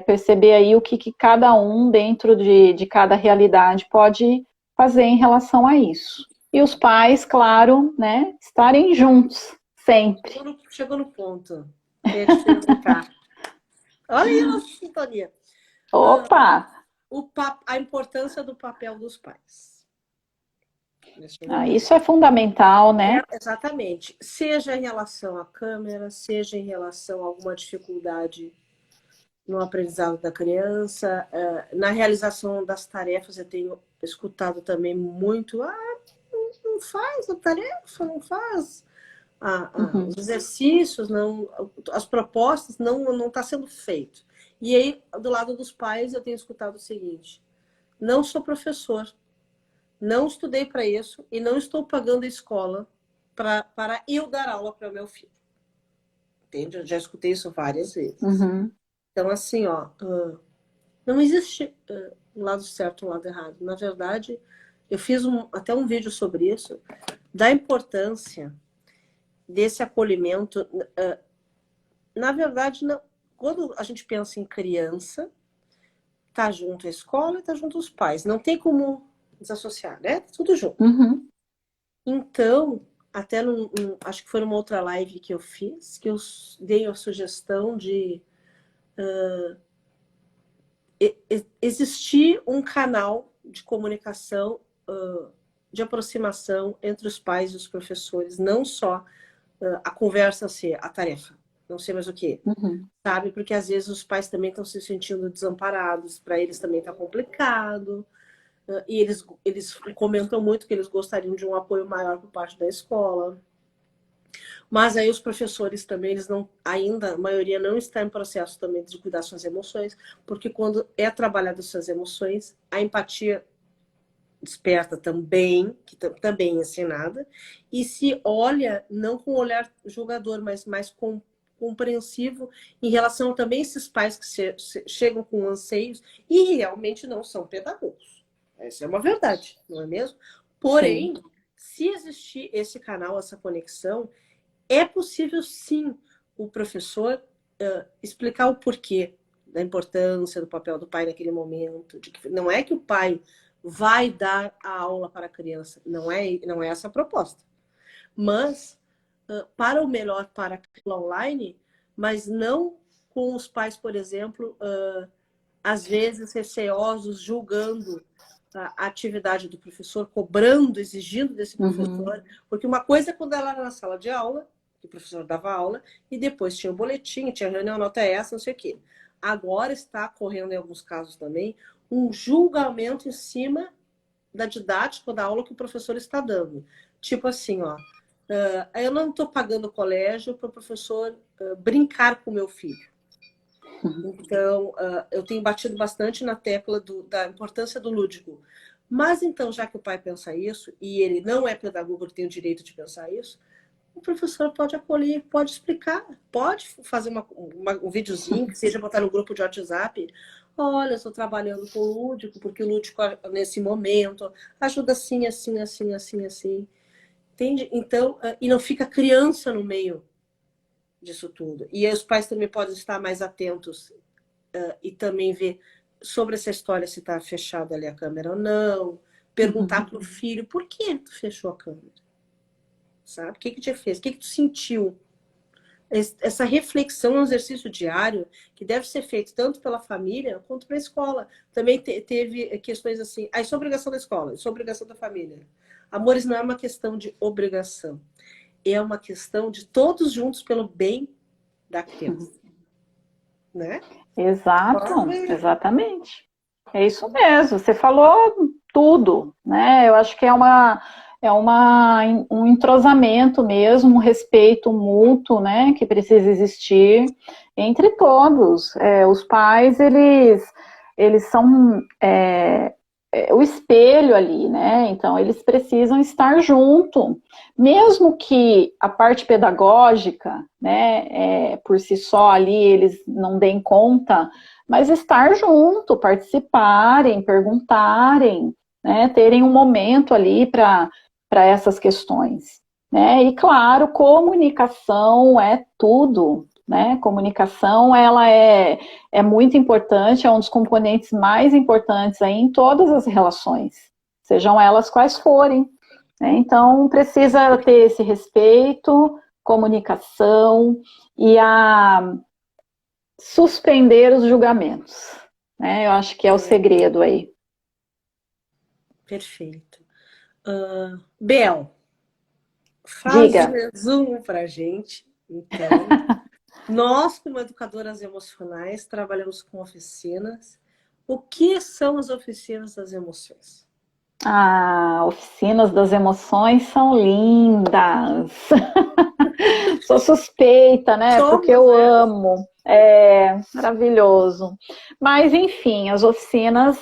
B: Perceber aí o que cada um dentro de cada realidade pode fazer em relação a isso. E os pais, claro, né, estarem juntos, sempre.
A: Chegou no ponto. Queria te perguntar. Olha aí a nossa sintonia.
B: Opa!
A: A importância do papel dos pais neste momento.
B: Isso é fundamental, né?
A: Exatamente. Seja em relação à câmera, seja em relação a alguma dificuldade no aprendizado da criança, na realização das tarefas, eu tenho escutado também muito, não faz a tarefa, não faz os exercícios, não, as propostas, não está sendo feito. E aí, do lado dos pais, eu tenho escutado o seguinte, não sou professor, não estudei para isso e não estou pagando a escola para eu dar aula para o meu filho. Entende? Eu já escutei isso várias vezes.
B: Uhum.
A: Então, assim, ó, não existe um lado certo e um lado errado. Na verdade, eu fiz até um vídeo sobre isso, da importância desse acolhimento. Na verdade, não, quando a gente pensa em criança, tá junto a escola e tá junto os pais. Não tem como desassociar, né? Tudo junto.
B: Uhum.
A: Então, até acho que foi numa outra live que eu fiz, que eu dei a sugestão de existir um canal de comunicação, de aproximação entre os pais e os professores, não só a conversa ser a tarefa, não sei mais o que,
B: Uhum.
A: sabe? Porque às vezes os pais também estão se sentindo desamparados, para eles também está complicado, e eles comentam muito que eles gostariam de um apoio maior por parte da escola. Mas aí os professores também, eles não, ainda, a maioria não está em processo também de cuidar suas emoções, porque quando é trabalhado suas emoções, a empatia desperta também, que também é ensinada, e se olha não com olhar julgador, mas mais compreensivo em relação também a esses pais que chegam com anseios e realmente não são pedagogos. Essa é uma verdade, não é mesmo? Porém,
B: Sim.
A: se existir esse canal, essa conexão, é possível sim o professor explicar o porquê da importância do papel do pai naquele momento, de que não é que o pai vai dar a aula para a criança, não é essa a proposta. Mas para o melhor para a aula online, mas não com os pais, por exemplo, às vezes receosos, julgando a atividade do professor, cobrando, exigindo desse professor, porque uma coisa é quando ela era na sala de aula, que o professor dava aula, e depois tinha o boletim, tinha reunião, nota essa, não sei o quê. Agora está correndo, em alguns casos também, um julgamento em cima da didática ou da aula que o professor está dando. Tipo assim, ó, eu não estou pagando o colégio para o professor brincar com o meu filho. Então, eu tenho batido bastante na tecla da importância do lúdico. Mas então, já que o pai pensa isso, e ele não é pedagogo, ele tem o direito de pensar isso, o professor pode acolher, pode explicar, pode fazer um videozinho, que seja botar no grupo de WhatsApp. Olha, eu estou trabalhando com o lúdico, porque o lúdico, nesse momento, ajuda assim, assim, assim, assim, assim. Entende? Então, e não fica criança no meio disso tudo. E aí os pais também podem estar mais atentos e também ver sobre essa história se está fechada ali a câmera ou não. Perguntar para o filho, por que tu fechou a câmera? Sabe? O que te fez? O que tu sentiu? Essa reflexão é um exercício diário que deve ser feito tanto pela família quanto pela escola. Também teve questões assim, isso é obrigação da escola, isso é obrigação da família. Amores, não é uma questão de obrigação, é uma questão de todos juntos pelo bem da criança, né?
B: Exato, exatamente. É isso mesmo, você falou tudo, né? Eu acho que um entrosamento mesmo, um respeito mútuo, né? Que precisa existir entre todos. Os pais, eles são o espelho ali, né? Então, eles precisam estar junto, mesmo que a parte pedagógica, né, por si só ali eles não deem conta, mas estar junto, participarem, perguntarem, né, terem um momento ali para essas questões, né? E claro, comunicação é tudo, né? Comunicação ela é muito importante, é um dos componentes mais importantes aí em todas as relações, sejam elas quais forem, né? Então precisa ter esse respeito, comunicação e a suspender os julgamentos, né? Eu acho que é o segredo aí.
A: Perfeito. Bel, faz um
B: Diga.
A: resumo para a gente. Então, nós, como educadoras emocionais, trabalhamos com oficinas. O que são as oficinas das emoções?
B: Oficinas das emoções são lindas. Sou suspeita, né? Porque
A: Somos,
B: eu
A: né?
B: amo. É maravilhoso. Mas, enfim, as oficinas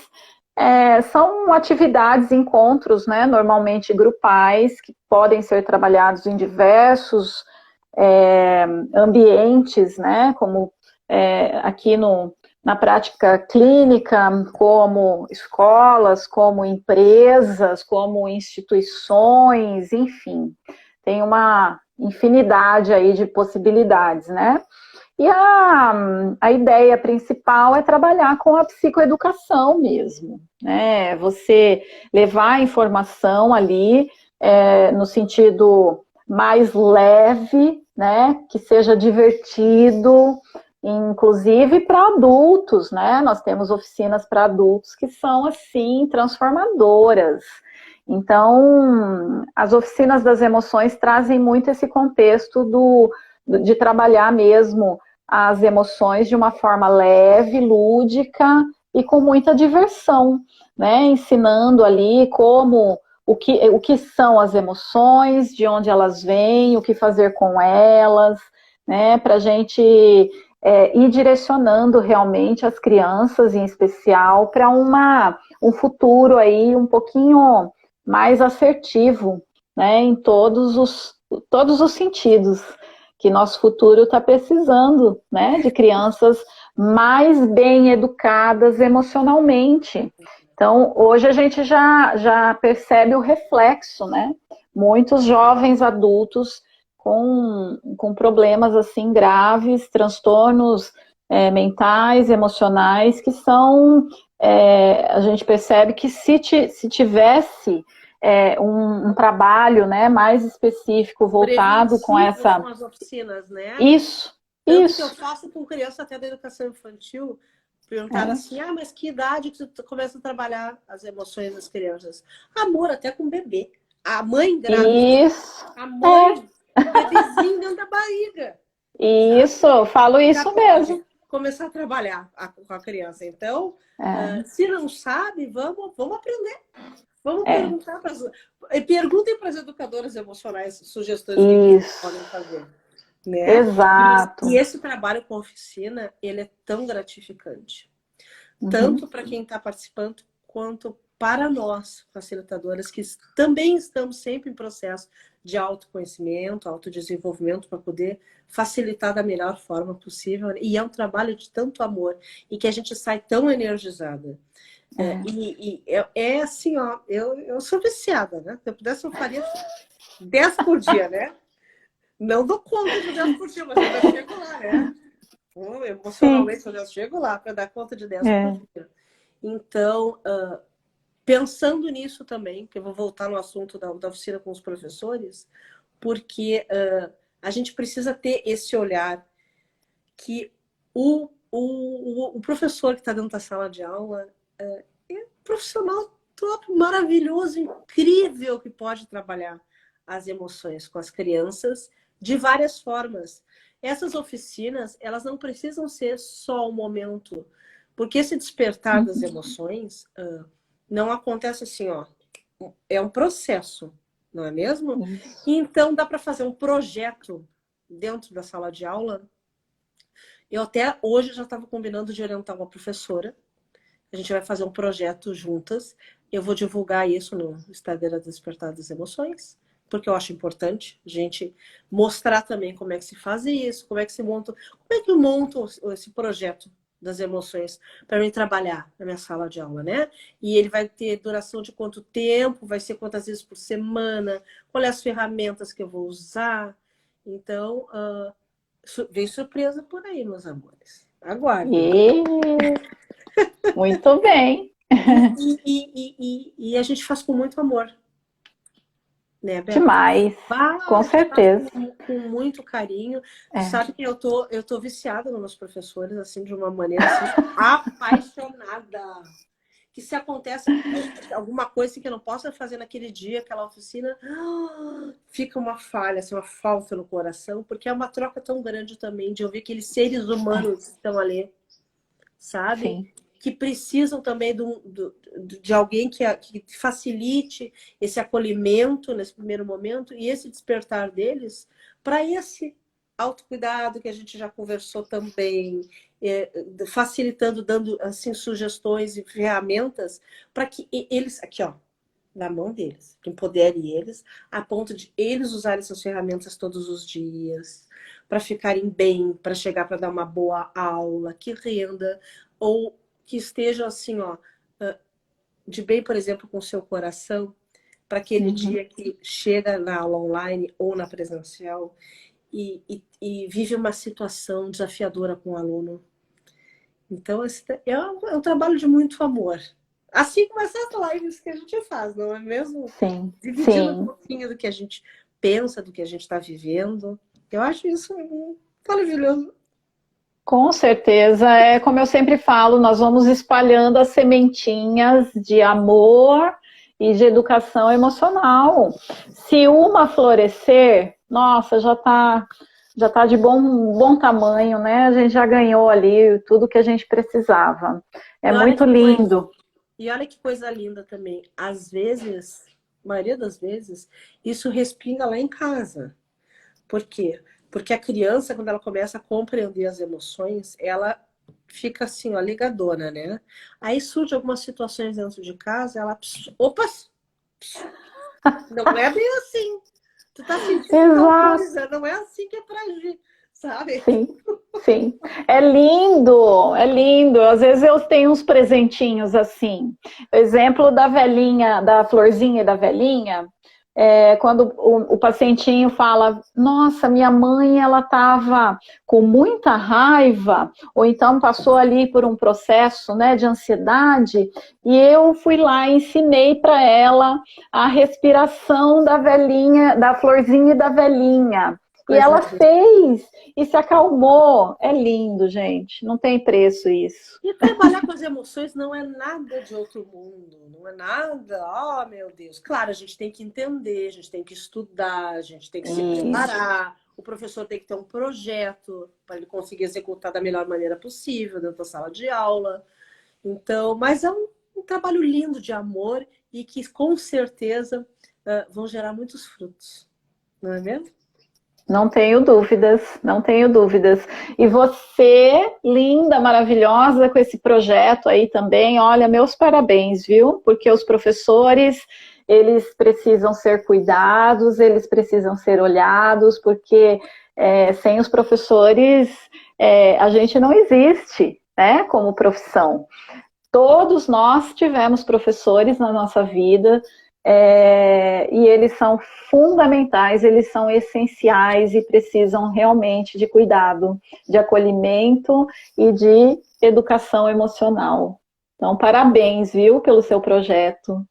B: são atividades, encontros, né? Normalmente grupais, que podem ser trabalhados em diversos ambientes, né? Como aqui na prática clínica, como escolas, como empresas, como instituições, enfim, tem uma infinidade aí de possibilidades, né? E a ideia principal é trabalhar com a psicoeducação mesmo, né? Você levar a informação ali no sentido mais leve, né? Que seja divertido, inclusive para adultos, né? Nós temos oficinas para adultos que são assim transformadoras. Então, as oficinas das emoções trazem muito esse contexto de trabalhar mesmo as emoções de uma forma leve, lúdica e com muita diversão, né? Ensinando ali o que são as emoções, de onde elas vêm, o que fazer com elas, né? Para a gente ir direcionando realmente as crianças, em especial, para um futuro aí um pouquinho mais assertivo, né? Em todos os sentidos, que nosso futuro está precisando, né? De crianças mais bem educadas emocionalmente. Então, hoje a gente já percebe o reflexo, né? Muitos jovens adultos com problemas assim graves, transtornos mentais, emocionais, que são, a gente percebe que se tivesse um trabalho, né, mais específico, voltado com essa...
A: com as oficinas, né?
B: Isso.
A: Tanto que eu faço com criança até da educação infantil, perguntaram assim, mas que idade que tu começa a trabalhar as emoções das crianças? Amor, até com bebê. A mãe grávida.
B: Isso.
A: A mãe, o bebezinho dentro da barriga.
B: Isso, sabe? Eu falo isso mesmo.
A: Começar a trabalhar com a criança. Então, se não sabe, vamos aprender. Vamos perguntar para perguntem para as educadoras emocionais sugestões que podem fazer. Né?
B: Exato.
A: E esse trabalho com oficina, ele é tão gratificante. Tanto para quem está participando, quanto para nós, facilitadoras, que também estamos sempre em processo de autoconhecimento, autodesenvolvimento, para poder facilitar da melhor forma possível. E é um trabalho de tanto amor, e que a gente sai tão energizada. É assim, ó, eu sou viciada, né? Se eu pudesse, eu faria 10 por dia, né? Não dou conta de 10 por dia, mas eu já chego lá, né? Emocionalmente, eu já chego lá para dar conta de 10 por dia. Então, pensando nisso também, que eu vou voltar no assunto da oficina com os professores, porque a gente precisa ter esse olhar que o professor que está dentro da sala de aula é um profissional top, maravilhoso, incrível, que pode trabalhar as emoções com as crianças de várias formas. Essas oficinas, elas não precisam ser só o momento, porque esse despertar das emoções não acontece assim, ó, é um processo, não é mesmo? Então dá para fazer um projeto dentro da sala de aula. Eu até hoje já estava combinando de orientar uma professora. A gente vai fazer um projeto juntas. Eu vou divulgar isso no Instagram Despertar das Emoções, porque eu acho importante a gente mostrar também como é que se faz isso, como é que se monta, como é que eu monto esse projeto das emoções para mim trabalhar na minha sala de aula, né? E ele vai ter duração de quanto tempo, vai ser quantas vezes por semana, quais as ferramentas que eu vou usar. Então, vem surpresa por aí, meus amores. Aguardem.
B: Muito bem.
A: E a gente faz com muito amor. Né,
B: demais, com certeza.
A: Com muito carinho. Sabe que eu tô viciada nos meus professores, assim, de uma maneira assim, apaixonada. Que se acontece alguma coisa que eu não possa fazer naquele dia, aquela oficina, fica uma falha, assim, uma falta no coração, porque é uma troca tão grande também de ouvir aqueles seres humanos que estão ali, sabe?
B: Sim.
A: Que precisam também de alguém que facilite esse acolhimento nesse primeiro momento e esse despertar deles para esse autocuidado que a gente já conversou também, facilitando, dando assim, sugestões e ferramentas para que eles, aqui ó, na mão deles, que empodere eles, a ponto de eles usarem essas ferramentas todos os dias, para ficarem bem, para chegar para dar uma boa aula, que renda, ou que esteja assim, ó, de bem, por exemplo, com o seu coração, para aquele dia que chega na aula online ou na presencial e vive uma situação desafiadora com o aluno. Então, esse é um trabalho de muito amor. Assim como essas lives que a gente faz, não é mesmo?
B: Sim.
A: Dividindo um pouquinho do que a gente pensa, do que a gente está vivendo. Eu acho isso maravilhoso.
B: Com certeza, como eu sempre falo, nós vamos espalhando as sementinhas de amor e de educação emocional. Se uma florescer, nossa, já tá de bom tamanho, né? A gente já ganhou ali tudo que a gente precisava. É muito lindo.
A: E olha que coisa linda também. Às vezes, a maioria das vezes, isso respinga lá em casa. Por quê? Porque a criança, quando ela começa a compreender as emoções, ela fica assim, ó, ligadona, né? Aí surge algumas situações dentro de casa, ela, opa, não é bem assim. Tu tá sentindo tal
B: Exato.
A: coisa, não é assim que é pra agir, sabe?
B: Sim, sim. É lindo, é lindo. Às vezes eu tenho uns presentinhos assim. Exemplo da velhinha, da florzinha e da velhinha, quando o pacientinho fala, nossa, minha mãe, ela estava com muita raiva, ou então passou ali por um processo, né, de ansiedade, e eu fui lá e ensinei para ela a respiração da velhinha, da florzinha e da velhinha. E ela fez e se acalmou. É lindo, gente. Não tem preço isso.
A: E trabalhar com as emoções não é nada de outro mundo. Não é nada, oh meu Deus. Claro, a gente tem que entender, a gente tem que estudar, a gente tem que se preparar. O professor tem que ter um projeto para ele conseguir executar da melhor maneira possível dentro da sala de aula. Então, mas é um trabalho lindo de amor e que com certeza vão gerar muitos frutos. Não é mesmo?
B: Não tenho dúvidas, não tenho dúvidas. E você, linda, maravilhosa, com esse projeto aí também, olha, meus parabéns, viu? Porque os professores, eles precisam ser cuidados, eles precisam ser olhados, porque sem os professores a gente não existe, né, como profissão. Todos nós tivemos professores na nossa vida, e eles são fundamentais, eles são essenciais e precisam realmente de cuidado, de acolhimento e de educação emocional. Então, parabéns, viu, pelo seu projeto.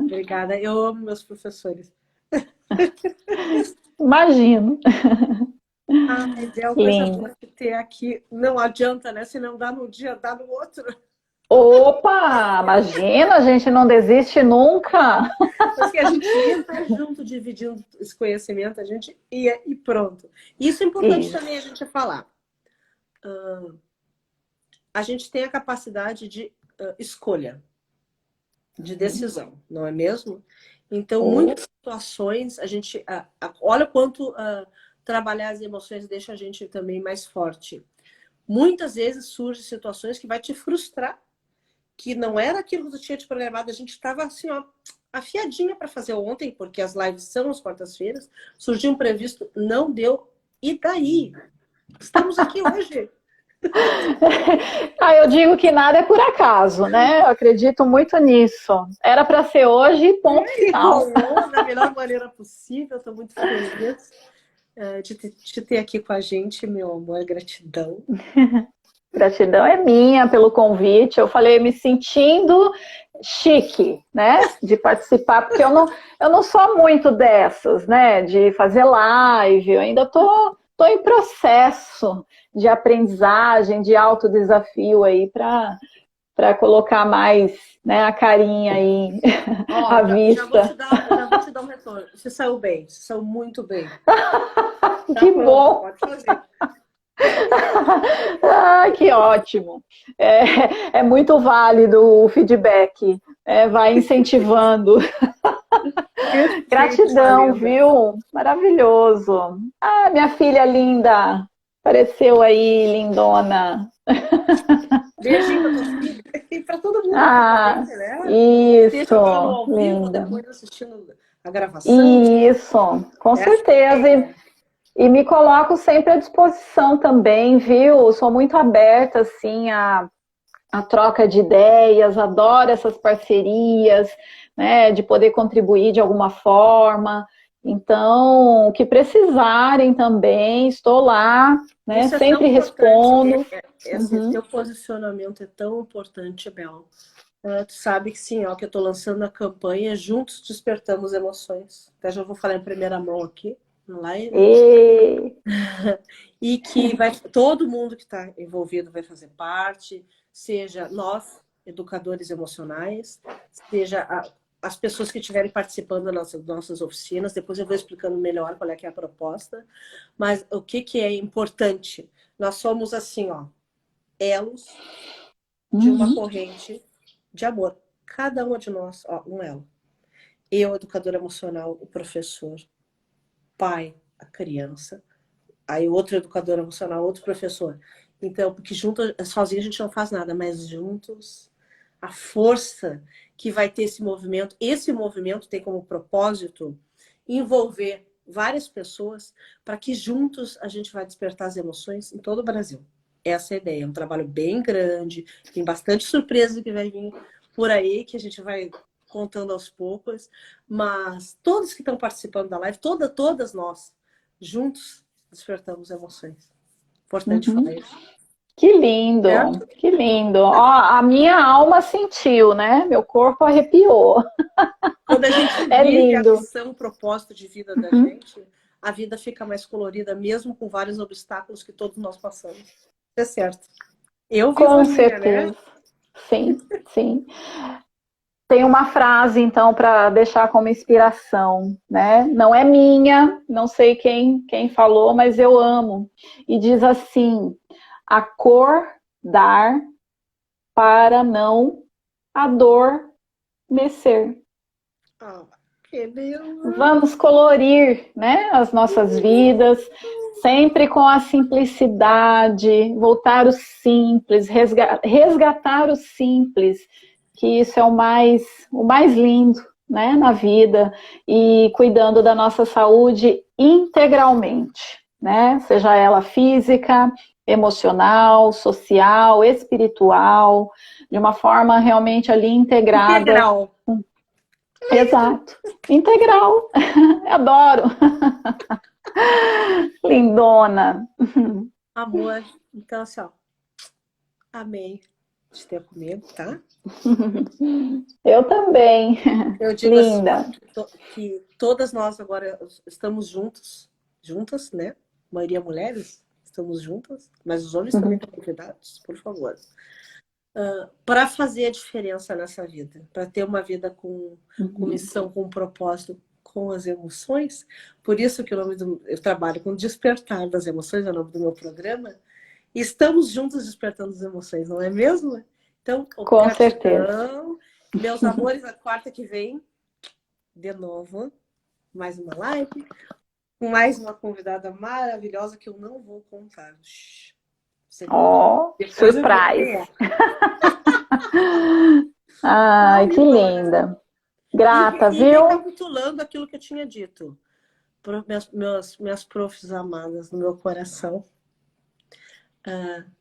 A: Obrigada, eu amo meus professores.
B: Imagino.
A: Ai, é uma coisa boa que ter aqui. Não adianta, né? Se não dá num dia, dá no outro.
B: Opa, imagina, a gente não desiste nunca.
A: Porque a gente ia estar junto, dividindo esse conhecimento, a gente ia e pronto. Isso é importante também a gente falar. A gente tem a capacidade de escolha, de decisão, não é mesmo? Então, muitas situações, a gente olha o quanto trabalhar as emoções deixa a gente também mais forte. Muitas vezes surgem situações que vai te frustrar, que não era aquilo que tu tinha te programado. A gente estava assim, ó, afiadinha para fazer ontem, porque as lives são às quartas-feiras, surgiu um previsto, não deu, e daí? Estamos aqui hoje.
B: Eu digo que nada é por acaso, né? Eu acredito muito nisso. Era para ser hoje, ponto final.
A: Rolou da melhor maneira possível, estou muito feliz de te ter aqui com a gente, meu amor, gratidão.
B: Gratidão é minha pelo convite. Eu falei me sentindo chique, né? De participar, porque eu não sou muito dessas, né? De fazer live, eu ainda tô em processo de aprendizagem, de autodesafio aí para colocar mais, né, a carinha aí à vista.
A: Já vou te dar um retorno. Você saiu bem, você saiu muito bem.
B: Que bom!
A: Pode fazer.
B: Que ótimo! É muito válido o feedback, vai incentivando. Gratidão, viu? Maravilhoso. Minha filha linda, apareceu aí, lindona.
A: Beijinho pra tua filha e pra todo mundo.
B: Isso,
A: ao vivo,
B: linda.
A: depois assistindo a gravação.
B: Isso, com certeza. E me coloco sempre à disposição também, viu? Sou muito aberta, assim, a troca de ideias, adoro essas parcerias, né? De poder contribuir de alguma forma. Então, o que precisarem também, estou lá, né? Sempre respondo.
A: Esse teu posicionamento é tão importante, Bel. Tu sabe que sim, ó, que eu estou lançando a campanha Juntos Despertamos Emoções. Até já vou falar em primeira mão aqui. E que todo mundo que está envolvido vai fazer parte, seja nós, educadores emocionais, seja as pessoas que estiverem participando das nossas oficinas, depois eu vou explicando melhor qual é que é a proposta, mas o que que é importante? Nós somos assim, ó, elos de uma corrente de amor. Cada uma de nós, ó, um elo. Eu, educador emocional, o professor, pai, a criança, aí outro educador emocional, outro professor. Então, porque junto, sozinho a gente não faz nada, mas juntos, a força que vai ter esse movimento tem como propósito envolver várias pessoas para que juntos a gente vai despertar as emoções em todo o Brasil. Essa é a ideia. É um trabalho bem grande, tem bastante surpresa que vai vir por aí, que a gente vai contando aos poucos, mas todos que estão participando da live, todas nós, juntos, despertamos emoções. Importante falar isso.
B: Que lindo,
A: Certo?
B: que lindo. Ó, a minha alma sentiu, né? Meu corpo arrepiou.
A: Quando a gente vive a missão, o propósito de vida da gente, a vida fica mais colorida, mesmo com vários obstáculos que todos nós passamos. Isso é certo. Eu vivo
B: Com
A: a minha,
B: certeza.
A: né?
B: Sim, sim. Tem uma frase, então, para deixar como inspiração, né? Não é minha, não sei quem falou, mas eu amo. E diz assim: acordar para não adormecer.
A: Ah, que lindo.
B: Vamos colorir, né, as nossas vidas, sempre com a simplicidade, voltar o simples, resgatar o simples, que isso é o mais lindo, né, na vida, e cuidando da nossa saúde integralmente, né, seja ela física, emocional, social, espiritual, de uma forma realmente ali integrada.
A: Integral.
B: Exato. Integral. Adoro. Lindona.
A: Amor. Então, assim, ó, amei de ter comigo, tá?
B: Eu também.
A: Eu digo
B: Linda.
A: assim, que todas nós agora estamos juntas, né? A maioria mulheres, estamos juntas, mas os homens também estão convidados, por favor. Para fazer a diferença nessa vida, para ter uma vida com missão, com propósito, com as emoções. Por isso que eu trabalho com Despertar das Emoções, é o nome do meu programa. E estamos juntos despertando as emoções, não é mesmo? Então,
B: com certeza.
A: Meus amores, a quarta que vem, de novo, mais uma live, com mais uma convidada maravilhosa que eu não vou contar.
B: Oh, surprise! Ai, que linda. Grata, viu?
A: Recapitulando aquilo que eu tinha dito. Minhas profs amadas no meu coração.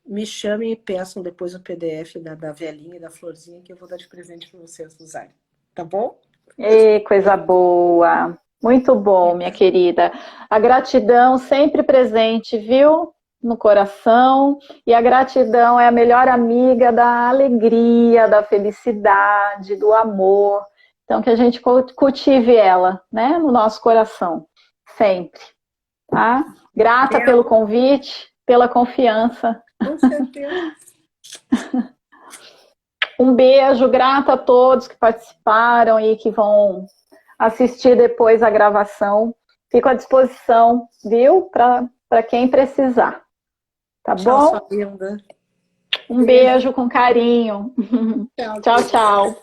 A: Me chamem e peçam depois o PDF da velhinha e da florzinha que eu vou dar de presente para vocês usarem. Tá bom?
B: Ei, coisa boa. Muito bom, minha querida. A gratidão sempre presente, viu? No coração. E a gratidão é a melhor amiga da alegria, da felicidade, do amor. Então, que a gente cultive ela, né? No nosso coração. Sempre. Tá? Grata pelo convite, pela confiança.
A: Com certeza.
B: Um beijo, grata a todos que participaram e que vão assistir depois a gravação. Fico à disposição, viu? Para quem precisar. Tá bom?
A: Tchau, sua linda.
B: Um beijo com carinho.
A: Tchau,
B: tchau.